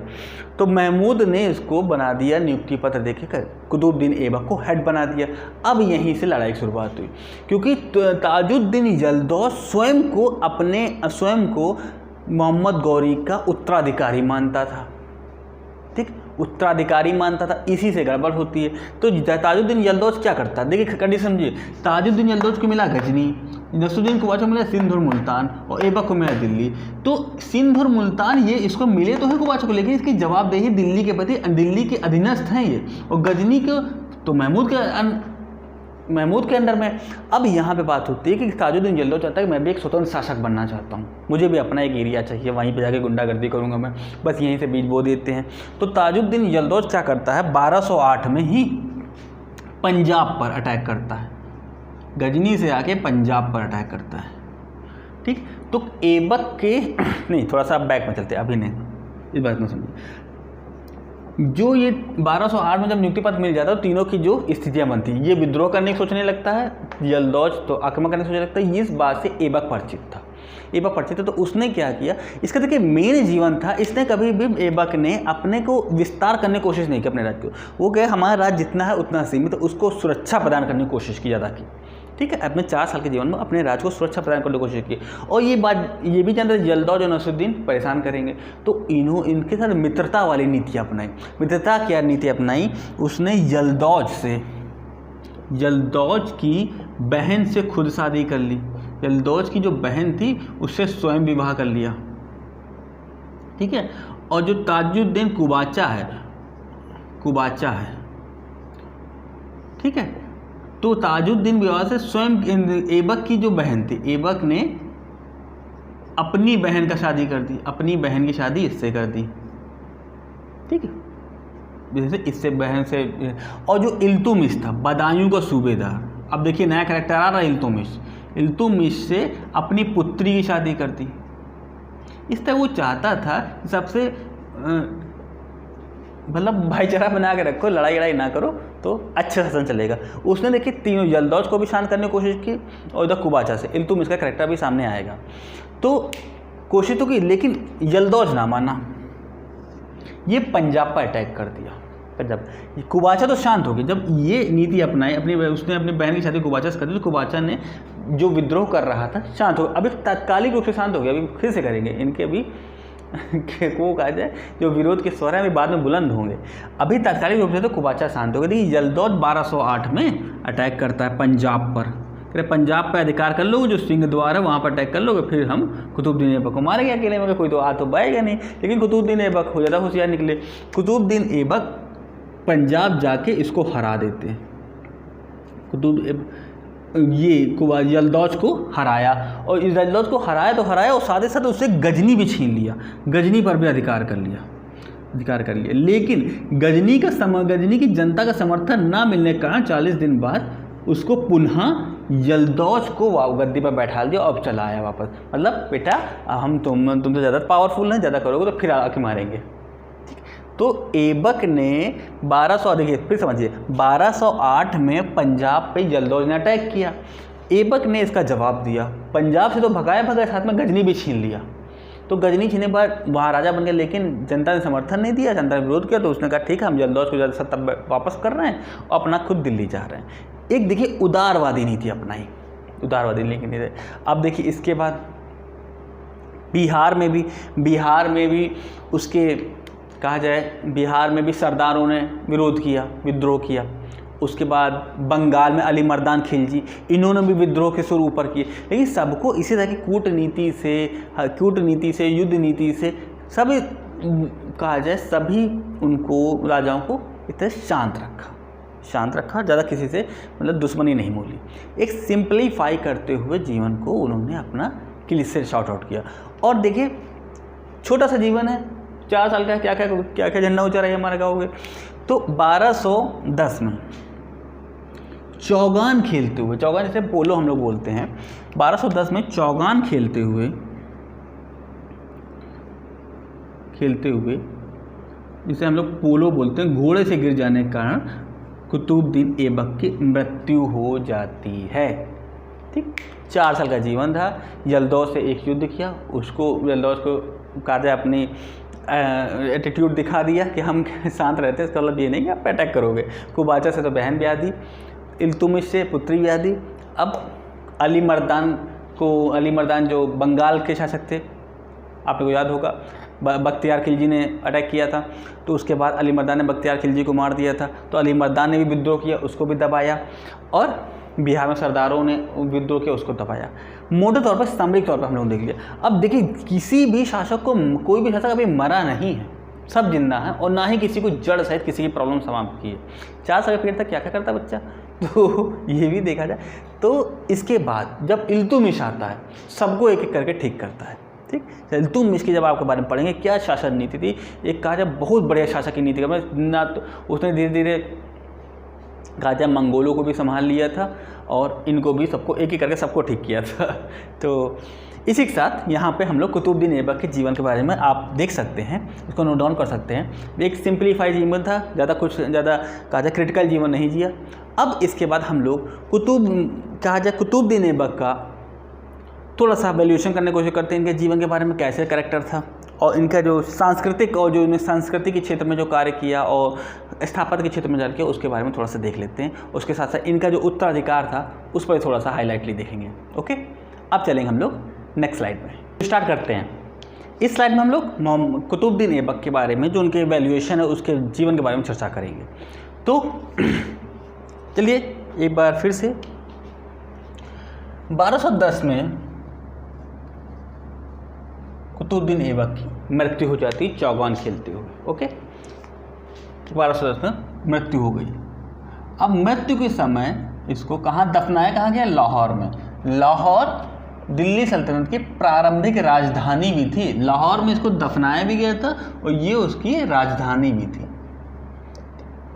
तो महमूद ने इसको बना दिया नियुक्ति पत्र देके कुतुबुद्दीन ऐबक को हेड बना दिया। अब यहीं से लड़ाई की शुरुआत हुई, क्योंकि ताजुद्दीन यल्दौज स्वयं को मोहम्मद गौरी का उत्तराधिकारी मानता था, ठीक, उत्तराधिकारी मानता था, इसी से गड़बड़ होती है। तो ताजुद्दीन यल्दौज क्या करता है, देखिए कंडीशन समझिए, ताजुद्दीन यल्दौज को मिला गजनी, नसरुद्दीन कुबाचा को मिला सिंध और मुल्तान, और ऐबक को मिला दिल्ली। तो सिंध और मुल्तान ये इसको मिले तो है कुबाचा को, लेकिन इसकी जवाबदेही दिल्ली के प्रति, दिल्ली के अधीनस्थ हैं ये, और गजनी को तो महमूद के अंडर में। अब यहाँ पे बात होती है कि ताजुद्दीन यल्दौज चाहता है कि मैं भी एक स्वतंत्र शासक बनना चाहता हूँ, मुझे भी अपना एक एरिया चाहिए, वहीं पे जाके गुंडागर्दी करूँगा मैं, बस यहीं से बीज बो देते हैं। तो ताजुद्दीन यल्दौज क्या करता है, 1208 में ही पंजाब पर अटैक करता है, गजनी से आके पंजाब पर अटैक करता है, ठीक। तो ऐबक के नहीं, थोड़ा सा बैक में चलते हैं, अभी नहीं, इस बात में समझिए। जो ये 1208 में जब नियुक्ति पत्र मिल जाता है तो तीनों की जो स्थितियां बनती है, ये विद्रोह करने की सोचने लगता है, यल्दौज तो आक्रमण करने की सोचने लगता है। इस बात से ऐबक परिचित था, तो उसने क्या किया, इसका देखिए मेन जीवन था, इसने कभी भी ऐबक ने अपने को विस्तार करने की कोशिश नहीं की अपने राज्य को, वो कहे हमारा राज्य जितना है उतना सीमित, तो उसको सुरक्षा प्रदान करने की कोशिश की ज़्यादा की, ठीक है। अपने 4 साल के जीवन में अपने राज्य को सुरक्षा प्रदान करने की कोशिश की, और ये बात ये भी जानते यल्दौज और नसरुद्दीन परेशान करेंगे, तो इनके साथ मित्रता वाली नीति अपनाई। मित्रता क्या नीति अपनाई, उसने यल्दौज की बहन से खुद शादी कर ली, यल्दौज की जो बहन थी उससे स्वयं विवाह कर लिया, ठीक है। और जो ताजुद्दीन कुबाचा है, ठीक है, तो ताजुद्दीन विवाह से स्वयं ऐबक की जो बहन थी, ऐबक ने अपनी बहन का शादी कर दी, अपनी बहन की शादी इससे कर दी, ठीक है, जैसे इससे बहन से। और जो इल्तुतमिश था, बदायूं का सूबेदार, अब देखिए नया कैरेक्टर आ रहा है इल्तुतमिश से अपनी पुत्री की शादी कर दी। इस तरह वो चाहता था सबसे मतलब भाईचारा बना के रखो, लड़ाई ना करो तो अच्छा शासन चलेगा। उसने देखिए तीनों यल्दौज को भी शांत करने की कोशिश की, और इधर कुबाचा से इल्तुतमिश का कैरेक्टर भी सामने आएगा, तो कोशिश तो की, लेकिन यल्दौज ना माना, ये पंजाब पर अटैक कर दिया। पंजाब, कुबाचा तो शांत हो गया जब ये नीति अपनाई, उसने अपनी बहन की शादी कुबाचा से कर दी, तो कुबाचा ने जो विद्रोह कर रहा था शांत हो, अभी तात्कालिक रूप से शांत हो गया, अभी फिर से करेंगे इनके अभी को कहा जाए जो विरोध के स्वर हैं अभी बाद में बुलंद होंगे, अभी तात्कालिक रूप से तो कुबाचा शांत हो गया। देखिए यल्दौज 1208 में अटैक करता है पंजाब पर, पंजाब पर अधिकार कर लोगे, जो सिंह द्वार है वहाँ पर अटैक कर लोगे, फिर हम कुतुबुद्दीन ऐबक को मारेंगे अकेले में, कोई तो आ तो पाएगा नहीं। लेकिन कुतुबुद्दीन ऐबक हो ज़्यादा होशियार निकले, कुतुबुद्दीन ऐबक पंजाब जाके इसको हरा देते हैं, यल्दौज को हराया, और यल्दौज को हराया और साथ ही साथ उससे गजनी भी छीन लिया, गजनी पर भी अधिकार कर लिया। लेकिन गजनी की जनता का समर्थन ना मिलने के कारण 40 दिन बाद उसको पुनः यल्दौज को गद्दी पर बैठा दिया, अब चला आया वापस, मतलब बेटा हम तुमसे ज़्यादा पावरफुल हैं, ज़्यादा करोगे तो फिर आके मारेंगे। तो ऐबक ने 1208 में पंजाब पे यल्दौज ने अटैक किया, ऐबक ने इसका जवाब दिया, पंजाब से तो भगाया साथ में गजनी भी छीन लिया। तो गजनी छीनने के बाद वहाँ राजा बन गया, लेकिन जनता ने समर्थन नहीं दिया, जनता ने विरोध किया, तो उसने कहा ठीक है हम यल्दौज को सत्ता वापस कर रहे हैं और अपना खुद दिल्ली जा रहे हैं। एक देखिए उदारवादी नीति अपनाई, उदारवादी नीति। अब देखिए इसके बाद बिहार में भी उसके कहा जाए, बिहार में भी सरदारों ने विद्रोह किया। उसके बाद बंगाल में अली मर्दान खिलजी, इन्होंने भी विद्रोह के सुर ऊपर किए, लेकिन सबको इसी तरह की कूटनीति से युद्ध नीति से सभी कहा जाए, सभी उनको राजाओं को इतना शांत रखा, ज़्यादा किसी से मतलब दुश्मनी नहीं मोली। एक सिंप्लीफाई करते हुए जीवन को उन्होंने अपना क्लियर से शॉर्ट आउट किया। और देखिए छोटा सा जीवन है, 4 साल का क्या क्या झंडा ऊंचा रहे हमारे गाँव के। तो 1210 में चौगान खेलते हुए, चौगान जैसे पोलो हम लोग बोलते हैं, 1210 में चौगान खेलते हुए जिसे हम लोग पोलो बोलते हैं, घोड़े से गिर जाने के कारण कुतुबुद्दीन ऐबक की मृत्यु हो जाती है। ठीक, 4 साल का जीवन था। यलदौस से एक युद्ध किया, उसको यलदौस को कहा जाए अपनी एटीट्यूड दिखा दिया कि हम शांत रहते हैं, इसका मतलब ये नहीं कि आप अटैक करोगे। कुबाचा से तो बहन ब्याह दी, इल्तुतमिश से पुत्री ब्याह दी। अब अली मर्दान जो बंगाल के शासक थे, आप लोगों को याद होगा, बख्तियार खिलजी ने अटैक किया था, तो उसके बाद अली मर्दान ने बख्तियार खिलजी को मार दिया था। तो अली मर्दान ने भी विद्रोह किया, उसको भी दबाया, और बिहार में सरदारों ने विद्रोह किया, उसको दबाया। मोटे तौर पर सामरिक तौर पर हम लोग देख लिया। अब देखिए, किसी भी शासक को, कोई भी शासक अभी मरा नहीं है, सब जिंदा है, और ना ही किसी को जड़ सहित किसी की प्रॉब्लम समाप्त की है। 4 साल के पीरियड तक क्या क्या करता बच्चा, तो ये भी देखा जाए। तो इसके बाद जब इल्तुतमिश आता है, सबको एक एक करके ठीक करता है। ठीक, इल्तुतमिश की जब आपके बारे में पढ़ेंगे, क्या शासन नीति थी, एक कहा जाए बहुत बढ़िया शासक की नीति का, ना तो उसने धीरे धीरे कहा जाए मंगोलों को भी संभाल लिया था, और इनको भी सबको एक एक करके सबको ठीक किया था। तो इसी के साथ यहाँ पे हम लोग कुतुबुद्दीन ऐबक के जीवन के बारे में आप देख सकते हैं, इसको नोट डाउन कर सकते हैं। एक सिंप्लीफाइड जीवन था, ज़्यादा कहा जाए क्रिटिकल जीवन नहीं जिया। अब इसके बाद हम लोग कुतुबुद्दीन ऐबक का थोड़ा सा वैल्यूएशन करने की कोशिश करते हैं, इनके जीवन के बारे में कैसे कैरेक्टर था, और इनका जो सांस्कृतिक और जो इन्हें संस्कृति के क्षेत्र में जो कार्य किया और स्थापत्य के क्षेत्र में कार्य किया, उसके बारे में थोड़ा सा देख लेते हैं। उसके साथ साथ इनका जो उत्तराधिकार था उस पर थोड़ा सा हाईलाइटली देखेंगे। ओके, अब चलेंगे हम लोग नेक्स्ट स्लाइड में, स्टार्ट करते हैं। इस स्लाइड में हम लोग कुतुबुद्दीन ऐबक के बारे में, जो उनके वैल्यूएशन है, उसके जीवन के बारे में चर्चा करेंगे। तो चलिए एक बार फिर से 1210 में कुतुबुद्दीन ऐबक की मृत्यु हो जाती चौगान खेलते हुए। ओके, 1210 में मृत्यु हो गई। अब मृत्यु के समय इसको कहाँ दफनाया, कहाँ गया, लाहौर में। लाहौर दिल्ली सल्तनत की प्रारंभिक राजधानी भी थी, लाहौर में इसको दफनाया भी गया था, और ये उसकी राजधानी भी थी।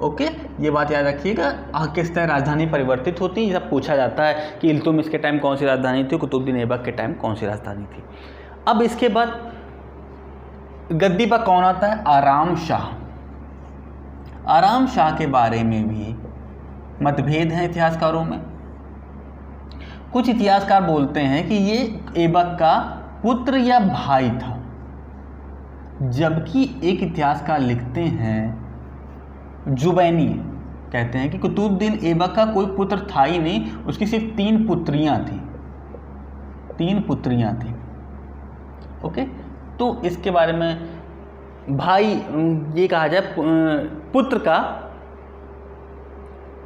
ओके, ये बात याद रखिएगा। किस तरह राजधानी परिवर्तित होती है, जब पूछा जाता है कि इल्तुतमिश के टाइम कौन सी राजधानी थी, कुतुबुद्दीन ऐबक के टाइम कौन सी राजधानी थी। अब इसके बाद गद्दी पर कौन आता है, आराम शाह। आराम शाह के बारे में भी मतभेद हैं इतिहासकारों में। कुछ इतिहासकार बोलते हैं कि ये ऐबक का पुत्र या भाई था, जबकि एक इतिहासकार लिखते हैं, जुबैनी कहते हैं कि कुतुबुद्दीन ऐबक का कोई पुत्र था ही नहीं, उसकी सिर्फ 3 पुत्रियां थी, 3 पुत्रियां थी। ओके, तो इसके बारे में भाई, ये कहा जाए पुत्र का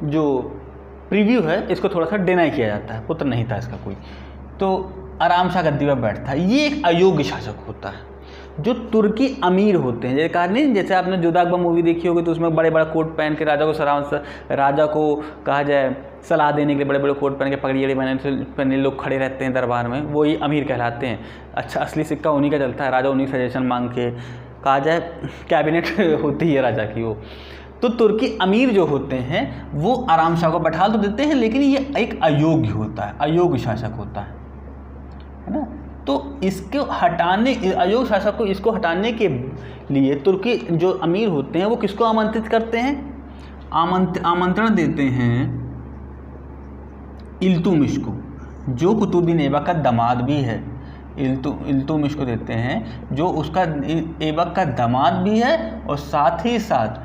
जो प्रीव्यू है, इसको थोड़ा सा डिनाई किया जाता है, पुत्र नहीं था इसका कोई। तो आराम शाह गद्दी पर बैठता है। ये एक अयोग्य शासक होता है। जो तुर्की अमीर होते हैं, जैसे कहा नहीं, जैसे आपने जुदा अकबर मूवी देखी होगी, तो उसमें बड़े बड़ा कोट पहन के राजा को कहा जाए सलाह देने के लिए बड़े बड़े कोट पहन के पगड़ी पहने लोग खड़े रहते हैं दरबार में, वही अमीर कहलाते हैं। अच्छा, असली सिक्का उन्हीं का चलता है, राजा उन्हीं सजेशन मांग के, कहा जाए कैबिनेट होती है राजा की वो। तो तुर्की अमीर जो होते हैं वो आराम शाह को बैठा तो देते हैं, लेकिन ये एक अयोग्य होता है, अयोग्य शासक होता है ना। तो इसको हटाने, अयोग्य शासक को इसको हटाने के लिए तुर्की जो अमीर होते हैं वो किसको आमंत्रित करते हैं, आमंत्रण देते हैं इल्तुतमिश को, जो कुतुबुद्दीन ऐबक का दामाद भी है। इल्तुतमिश को देते हैं, जो उसका ऐबक का दामाद भी है, और साथ ही साथ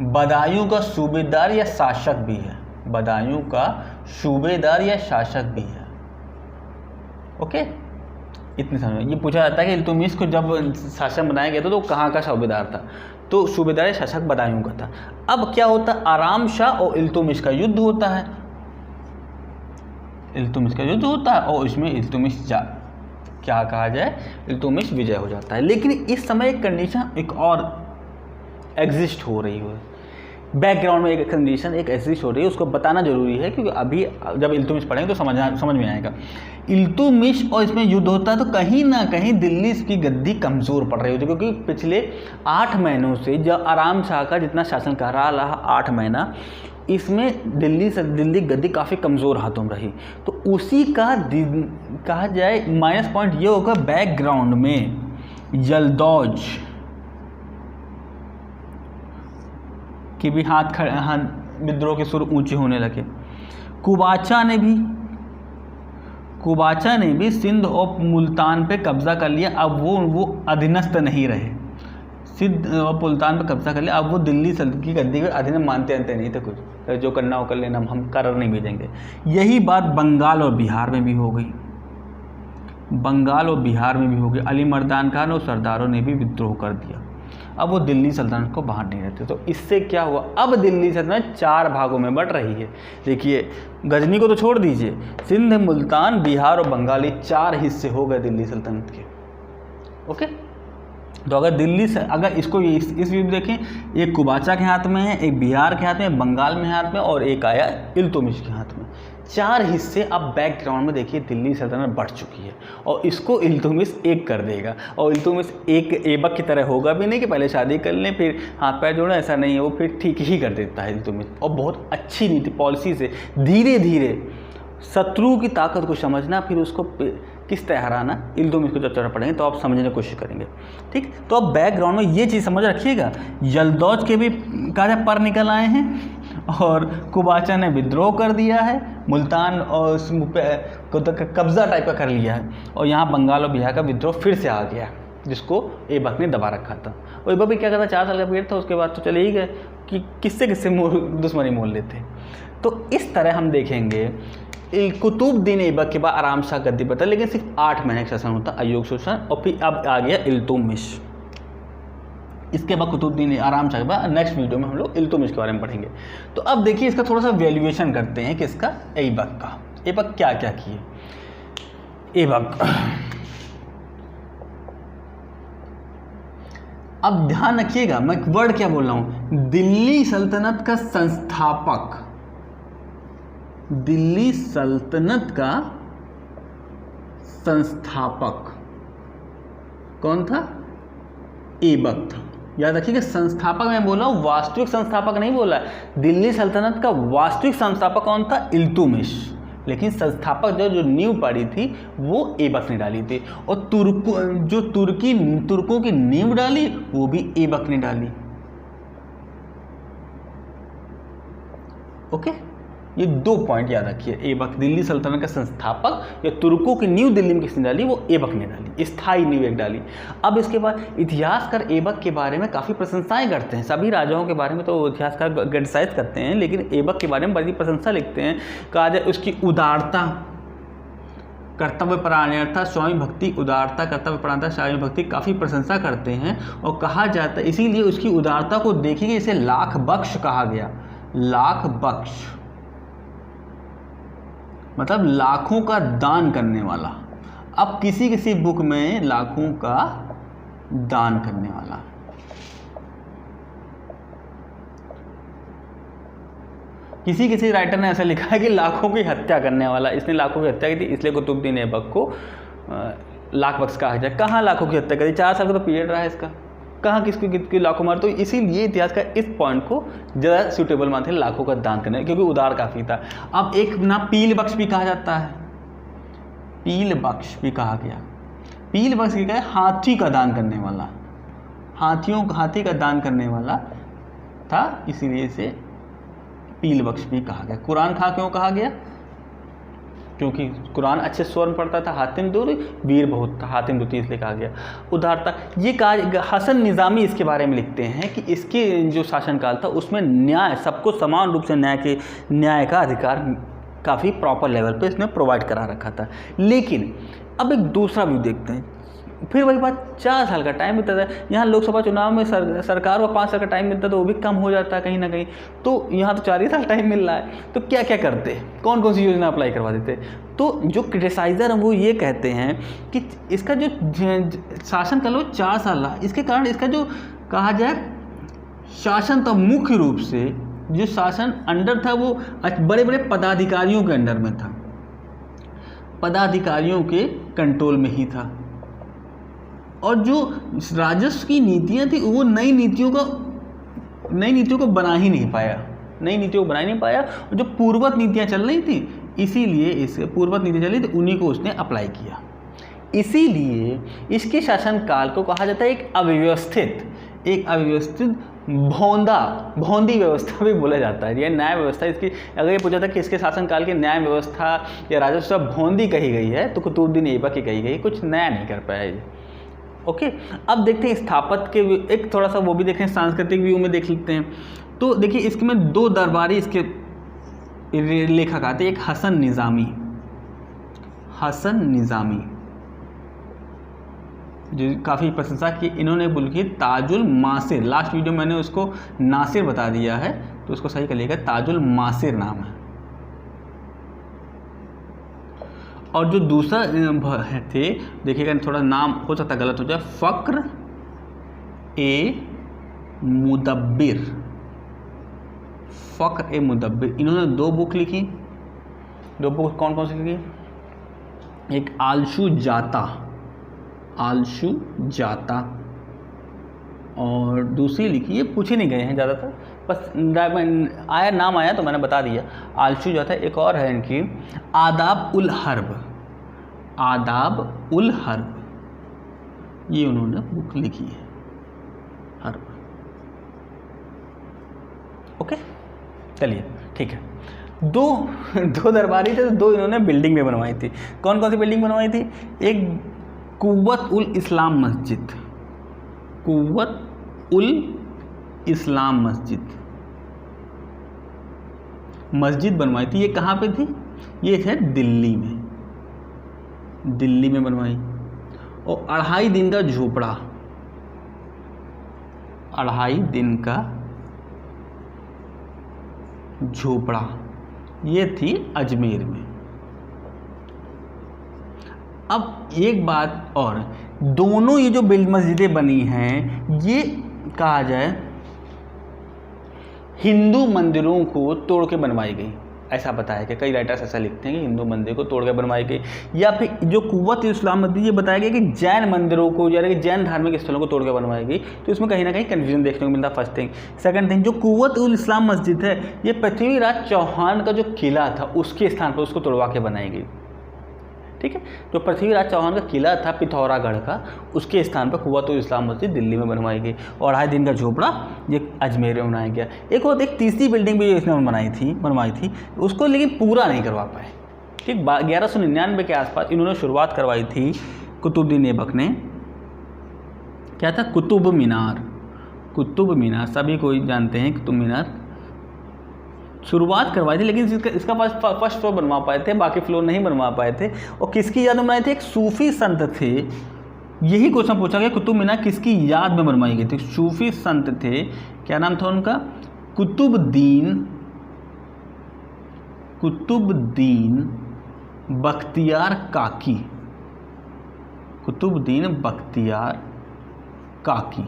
बदायूं का सूबेदार या शासक भी है, बदायूं का सूबेदार या शासक भी है। ओके, इतनी समझ। ये पूछा जाता है कि इल्तुतमिश को जब शासक बनाया गया था तो कहाँ का सूबेदार था, तो सूबेदार या शासक बदायूं का था। अब क्या होता है, आराम शाह और इल्तुतमिश का युद्ध होता है, इल्तुतमिश का युद्ध होता है, और इसमें इल्तुतमिश क्या कहा जाए, इल्तुतमिश विजय हो जाता है। लेकिन इस समय एक कंडीशन एक और एग्जिस्ट हो रही है, बैकग्राउंड में एक कंडीशन एक ऐसी हो रही है, उसको बताना जरूरी है, क्योंकि अभी जब इल्तुतमिश पढ़ेंगे तो समझ में आएगा। इल्तुतमिश और इसमें युद्ध होता है तो कहीं ना कहीं दिल्ली की गद्दी कमज़ोर पड़ रही होती है, क्योंकि पिछले 8 महीनों से जब आराम शाह का जितना शासनकाल रहा 8 महीना, इसमें दिल्ली गद्दी काफ़ी कमज़ोर हाथों में रही। तो उसी का कहा जाए माइनस पॉइंट ये होगा, बैकग्राउंड में यल्दौज कि भी हाथ विद्रोह के सुर ऊंचे होने लगे। कुबाचा ने भी सिंध और मुल्तान पे कब्जा कर लिया। अब वो अधीनस्थ नहीं रहे, सिंध और मुल्तान पे कब्जा कर लिया। अब वो दिल्ली सल्तनत की गद्दी के अधीन मानते नहीं थे, कुछ जो करना हो कर लेना, हम करार नहीं भेजेंगे। यही बात बंगाल और बिहार में भी हो गई, अली मर्दान खान और सरदारों ने भी विद्रोह कर दिया। अब वो दिल्ली सल्तनत को बाहर नहीं रहते। तो इससे क्या हुआ, अब दिल्ली सल्तनत 4 भागों में बढ़ रही है। देखिए गजनी को तो छोड़ दीजिए, सिंध, मुल्तान, बिहार और बंगाल, 4 हिस्से हो गए दिल्ली सल्तनत के। ओके, तो अगर इसको इस व्यू में देखें, एक कुबाचा के हाथ में है, एक बिहार के हाथ में, बंगाल में हाथ में, और एक आया इल्तुतमिश के हाथ में। 4 हिस्से अब बैकग्राउंड में देखिए दिल्ली सल्तनत बढ़ चुकी है, और इसको इल्तुतमिश एक कर देगा। और इल्तुतमिश एक ऐबक की तरह होगा भी नहीं कि पहले शादी कर लें फिर हाथ पैर जोड़ें, ऐसा नहीं है, वो फिर ठीक ही कर देता है इल्तुतमिश। और बहुत अच्छी नीति पॉलिसी से धीरे धीरे शत्रु की ताकत को समझना, फिर उसको किस तरह हराना, इल्तुतमिश को जब चढ़ पड़ेंगे तो आप समझने की कोशिश करेंगे। ठीक, तो अब बैकग्राउंड में ये चीज़ समझ रखिएगा, यल्दौज के भी काजा पर निकल आए हैं, और कुबाचा ने विद्रोह कर दिया है, मुल्तान और कब्जा टाइप का कर लिया है, और यहाँ बंगाल और बिहार का विद्रोह फिर से आ गया, जिसको ऐबक ने दबा रखा था। और ऐबक भी क्या करता, 4 साल का पीरियड था, उसके बाद तो चले ही गए कि किससे दुश्मनी मोल लेते। तो इस तरह हम देखेंगे कुतुबुद्दीन ऐबक के बाद आराम शाह गद्दी पर था, लेकिन सिर्फ 8 महीने का शासन होता, अय्यूब शासन, और फिर अब आ गया इल्तुतमिश। इसके बाद कुतुबुद्दीन आराम शाह के बाद नेक्स्ट वीडियो में हम लोग इल्तुतमिश के बारे में पढ़ेंगे। तो अब देखिए इसका थोड़ा सा वैल्यूएशन करते हैं कि इसका ऐबक का, ऐबक क्या क्या किए। ऐबक, अब ध्यान रखिएगा मैं वर्ड क्या बोल रहा हूं, दिल्ली सल्तनत का संस्थापक, दिल्ली सल्तनत का संस्थापक कौन था, ऐबक था। याद रखिएगा, संस्थापक मैं बोला हूं, वास्तविक संस्थापक नहीं बोला। दिल्ली सल्तनत का वास्तविक संस्थापक कौन था, इल्तुतमिश, लेकिन संस्थापक जो नींव पड़ी थी वो ऐबक ने डाली थी। और तुर्कों की नींव डाली वो भी ऐबक ने डाली। ओके, ये 2 पॉइंट याद रखिए। ऐबक दिल्ली सल्तनत का संस्थापक, या तुर्कों की नींव दिल्ली में किसने डाली, वो ऐबक ने डाली, स्थायी नींव एक डाली। अब इसके बाद इतिहासकार ऐबक के बारे में काफ़ी प्रशंसाएं करते हैं। सभी राजाओं के बारे में तो इतिहासकार क्रिटिसाइज करते हैं, लेकिन ऐबक के बारे में बड़ी प्रशंसा लिखते हैं। कहा जाए उसकी उदारता, कर्तव्यपरायणता, स्वामी भक्ति, उदारता, कर्तव्यपरायणता, स्वामी भक्ति काफ़ी प्रशंसा करते हैं। और कहा जाता है इसीलिए उसकी उदारता को देखिए, इसे लाख बख्श कहा गया। लाख बख्श मतलब लाखों का दान करने वाला। अब किसी बुक में लाखों का दान करने वाला, किसी राइटर ने ऐसा लिखा है कि लाखों की हत्या करने वाला, इसने लाखों की हत्या की थी, इसलिए कुतुबुद्दीन ऐबक को लाख बख्श कहा जाए। कहाँ लाखों की हत्या करी, 4 साल का तो पीरियड रहा है इसका, कहाँ किसकी लाखों मार। तो इसीलिए इतिहास का इस पॉइंट को ज़्यादा सूटेबल मानते हैं, लाखों का दान करने, क्योंकि उदार काफ़ी था। अब एक ना पील बख्श भी कहा जाता है, पील बख्श भी कहा गया। पील बख्श क्या है, हाथी का दान करने वाला, हाथी का दान करने वाला था, इसीलिए इसे पील बख्श भी कहा गया। कुरान खां क्यों कहा गया, क्योंकि कुरान अच्छे स्वर में पढ़ता था, हातिम दूर वीर बहुत था, हातिम दूती इसलिए कहा गया। उदारता, ये कहा, हसन निज़ामी इसके बारे में लिखते हैं कि इसके जो शासनकाल था उसमें न्याय, सबको समान रूप से न्याय का अधिकार काफ़ी प्रॉपर लेवल पे इसने प्रोवाइड करा रखा था। लेकिन अब एक दूसरा व्यू देखते हैं, फिर वही बात, 4 साल का टाइम मिलता था। यहाँ लोकसभा चुनाव में सरकार को 5 साल का टाइम मिलता तो वो भी कम हो जाता है कहीं ना कहीं, तो यहाँ तो 4 ही साल टाइम मिल रहा है। तो क्या क्या करते, कौन कौन सी योजना अप्लाई करवा देते। तो जो क्रिटिसाइजर हैं वो ये कहते हैं कि इसका जो शासन काल 4 साल रहा, इसके कारण इसका जो कहा जाए शासन था मुख्य रूप से, जो शासन अंडर था वो बड़े बड़े पदाधिकारियों के अंडर में था, पदाधिकारियों के कंट्रोल में ही था। और जो राजस्व की नीतियाँ थी वो नई नीतियों को बना ही नहीं पाया, और जो पूर्ववत नीतियाँ चल रही थी, इसीलिए इसे पूर्ववत नीतियाँ चल रही थी, उन्हीं को उसने अप्लाई किया। इसीलिए इसके शासनकाल को कहा जाता है एक अव्यवस्थित भौंदी व्यवस्था भी बोला जाता है। यह न्याय व्यवस्था, इसकी अगर ये पूछा था कि इसके शासनकाल की न्याय व्यवस्था या राजस्व भौंदी कही गई है, तो कुतुबुद्दीन ऐबक की कही गई, कुछ नया नहीं कर पाया ये। ओके, अब देखते हैं स्थापत्य के एक थोड़ा सा वो भी देखें, सांस्कृतिक व्यू में देख लेते हैं। तो देखिए इसमें 2 दरबारी इसके लेखक आते हैं, एक हसन निज़ामी जो काफ़ी प्रशंसा की इन्होंने बल्कि ताजुल मासिर, लास्ट वीडियो मैंने उसको नासिर बता दिया है, तो उसको सही कर लिएगा, ताजुल मासिर नाम है। और जो दूसरा थे, देखिएगा थोड़ा नाम हो सकता है गलत हो जाए, फ़क्र ए मुदब्बिर, इन्होंने 2 बुक लिखी। 2 बुक कौन कौन सी लिखी? एक आलशु जाता और दूसरी लिखी, ये पूछे नहीं गए हैं ज़्यादातर, बस नाम आया तो मैंने बता दिया, आलशु जाता। एक और है इनकी आदाब उल हर्ब, ये उन्होंने बुक लिखी है, हर्ब। ओके, चलिए ठीक है। 2 दरबारी थे, तो 2 इन्होंने बिल्डिंग में बनवाई थी। कौन कौन सी बिल्डिंग बनवाई थी? एक कुव्वत उल इस्लाम मस्जिद बनवाई थी। ये कहाँ पे थी? ये थे दिल्ली में बनवाई। और 2.5 दिन का झोपड़ा, 2.5 दिन का झोपड़ा, ये थी अजमेर में। अब एक बात और, दोनों ये जो मस्जिदें बनी हैं, ये कहा जाए हिंदू मंदिरों को तोड़ के बनवाई गई, ऐसा बताया कि कई राइटर्स ऐसा लिखते हैं कि हिंदू मंदिर को तोड़ के बनवाई गई। या फिर जो कुव्वत इस्लाम मस्जिद, ये बताया गया कि जैन मंदिरों को, यानी कि जैन धार्मिक स्थलों को तोड़ के बनवाई गई। तो इसमें कहीं ना कहीं कन्फ्यूजन देखने को मिलता है, फर्स्ट थिंग। सेकंड थिंग, जो कुव्वत उल इस्लाम मस्जिद है, ये पृथ्वीराज चौहान का जो किला था उसके स्थान पर उसको तोड़वा के बनाई गई। ठीक है, जो पृथ्वीराज चौहान का किला था पिथौरागढ़ का, उसके स्थान पर कुव्वत उल इस्लाम मस्जिद दिल्ली में बनवाई गई। और 2.5 दिन का झोपड़ा ये अजमेर में बनाया गया। एक तीसरी बिल्डिंग भी इसने बनवाई थी, उसको लेकिन पूरा नहीं करवा पाए। ठीक, 1199 के आसपास इन्होंने शुरुआत करवाई थी कुतुबुद्दीन ऐबक ने। क्या था? कुतुब मीनार, सभी कोई जानते हैं कुतुब मीनार शुरुआत करवाई थी, लेकिन इसका फर्स्ट फ्लोर बनवा पाए थे, बाकी फ्लोर नहीं बनवा पाए थे। और किसकी याद में बनाए थे? एक सूफी संत थे। यही क्वेश्चन पूछा गया, कुतुब मीनार किसकी याद में बनवाई गई थी? सूफी संत थे, क्या नाम था उनका? कुतुबुद्दीन बख्तियार काकी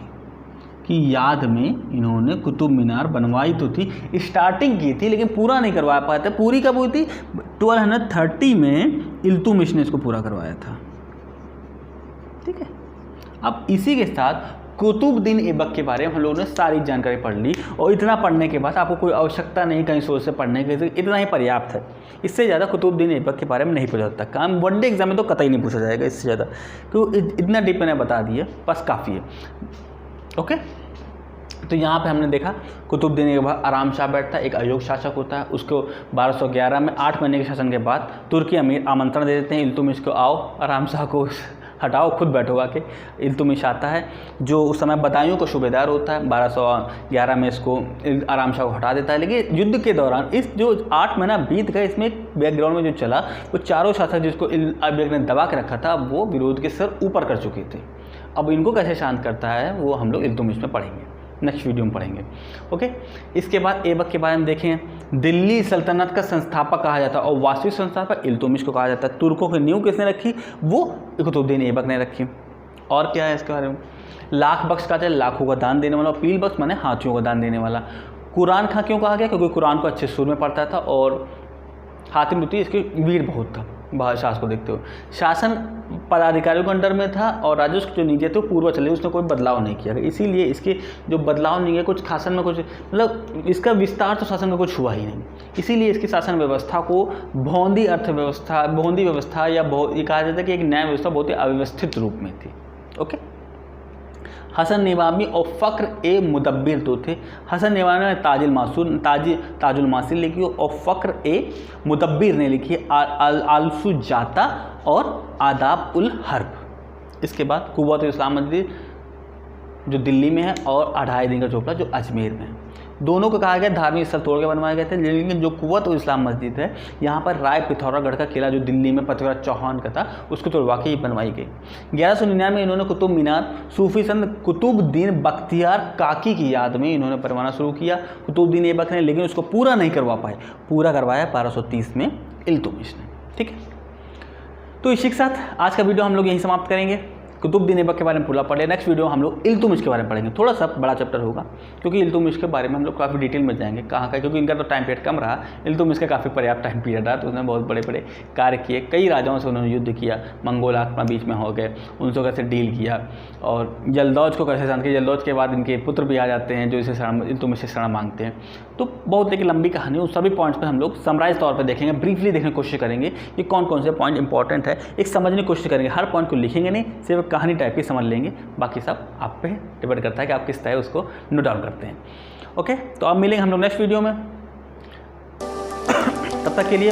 की याद में इन्होंने कुतुब मीनार बनवाई तो थी, स्टार्टिंग की थी, लेकिन पूरा नहीं करवा पाए थे। पूरी कब हुई थी? 1230 में इल्तुतमिश ने इसको पूरा करवाया था। ठीक है, अब इसी के साथ कुतुबुद्दीन ऐबक के बारे में हम लोगों ने सारी जानकारी पढ़ ली। और इतना पढ़ने के बाद आपको कोई आवश्यकता नहीं कहीं सोर्स से पढ़ने की, इतना ही पर्याप्त है। इससे ज़्यादा कुतुबुद्दीन ऐबक के बारे में नहीं पूछा जाता। काम वनडे एग्जाम में तो कतई नहीं पूछा जाएगा इससे ज़्यादा, तो इतना डीप मैंने बता दिया, बस काफ़ी है। ओके, तो यहाँ पे हमने देखा कुतुबुद्दीन ऐबक आराम शाह बैठता है, एक अयोग्य शासक होता है। उसको 1211 में 8 महीने के शासन के बाद तुर्की अमीर आमंत्रण दे देते हैं इल्तुतमिश को, आओ आराम शाह को हटाओ, खुद बैठो आके। इल्तुतमिश आता है, जो उस समय बदायूं का सूबेदार होता है। 1211 में इसको आराम शाह को हटा देता है। लेकिन युद्ध के दौरान इस जो 8 महीना बीत गए, इसमें एक बैकग्राउंड में जो चला, वो चारों शासक जिसको ऐबक ने दबा के रखा था, वो विरोध के सर ऊपर कर चुके थे। अब इनको कैसे शांत करता है वो हम लोग इल्तुतमिश में पढ़ेंगे, नेक्स्ट वीडियो में पढ़ेंगे। ओके, इसके बाद ऐबक के बारे में देखें। दिल्ली सल्तनत का संस्थापक कहा जाता है और वास्तविक संस्थापक इल्तुतमिश को कहा जाता है। तुर्कों की नींव किसने रखी? वो कुतुबुद्दीन ऐबक ने रखी। और क्या है इसके बारे में? लाख बख्श का है लाखों का दान देने वाला, और पील बख्श माने हाथियों का दान देने वाला। कुरान खां क्यों कहा गया? क्योंकि कुरान को अच्छे सुर में पढ़ता था और हातिम बुती इसके वीर बहुत था शासन को देखते हुए। शासन पदाधिकारियों के अंडर में था और राजस्व जो नीचे थे पूर्व चले, उसने कोई बदलाव नहीं किया। इसीलिए इसके जो बदलाव नहीं है कुछ शासन में कुछ मतलब इसका विस्तार तो शासन में कुछ हुआ ही नहीं। इसीलिए इसकी शासन व्यवस्था को भौंदी अर्थव्यवस्था, भौंदी व्यवस्था या ये कहा जाता है कि एक न्याय व्यवस्था बहुत ही अव्यवस्थित रूप में थी। ओके। हसन निवामी और फ़क्र ए मुदब्बिर दो थे। हसन निवामी ने ताजुल मासिल लिखी और फ़क्र ए मुदब्बिर ने लिखी आलसु जाता और आदाब उल हर्ब। इसके बाद कुव्वत इस्लाम मस्जिद जो दिल्ली में है और 2.5 दिन का चोपड़ा जो अजमेर में है। दोनों को कहा गया धार्मिक स्थल तोड़ के बनवाए गए थे, लेकिन जो कुव्वत इस्लाम मस्जिद है यहाँ पर राय पिथौरागढ़ का किला जो दिल्ली में पृथ्वीराज चौहान का था उसको तोड़वा के ही बनवाई गई। 1199 में इन्होंने कुतुब मीनार सूफी संत कुतुबुद्दीन बख्तियार काकी की याद में इन्होंने बनवाना शुरू किया कुतुबुद्दीन ऐबक ने, लेकिन उसको पूरा नहीं करवा पाए। पूरा करवाया 1230 में इल्तुतमिश ने। ठीक है, तो इसी के साथ आज का वीडियो हम लोग यहीं समाप्त करेंगे। कुतुबुद्दीन ऐबक के बारे में पूरा पढ़े। नेक्स्ट वीडियो हम लोग इल्तुतमिश के बारे में पढ़ेंगे। थोड़ा सा बड़ा चैप्टर होगा क्योंकि इल्तुतमिश के बारे में हम लोग काफ़ी डिटेल में जाएंगे कहाँ का, क्योंकि इनका तो टाइम पीरियड कम रहा। इल्तुतमिश का काफ़ी पर्याप्त टाइम पीरियड रहा, तो उन्होंने बहुत बड़े बड़े कार्य किए, कई राजाओं से उन्होंने युद्ध किया, मंगोल आक्रमण बीच में हो गए, उनसे कैसे डील किया और जल्दौज को कैसे शांत किया। जल्दौज के बाद इनके पुत्र भी आ जाते हैं जो इसे इल्तुतमिश से शरण मांगते हैं। तो बहुत एक लंबी कहानी, उन सभी पॉइंट्स पर हम लोग समराइज तौर पर देखेंगे, ब्रीफली देखने की कोशिश करेंगे कि कौन कौन से पॉइंट इंपॉर्टेंट है, एक समझने की कोशिश करेंगे। हर पॉइंट को लिखेंगे नहीं, सिर्फ कहानी टाइप की समझ लेंगे, बाकी सब आप पे डिपेंड करता है कि आप किस तरह उसको नोट डाउन करते हैं। ओके, तो अब मिलेंगे हम लोग नेक्स्ट वीडियो में। तब तक के लिए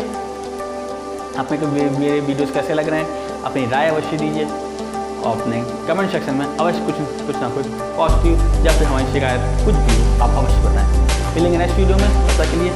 आपको मेरे वीडियोस कैसे लग रहे हैं अपनी राय अवश्य दीजिए और अपने कमेंट सेक्शन में अवश्य कुछ ना कुछ पॉजिटिव या फिर हमारी शिकायत कुछ भी आप अवश्य बताएं। मिलेंगे नेक्स्ट वीडियो में, तब तक के लिए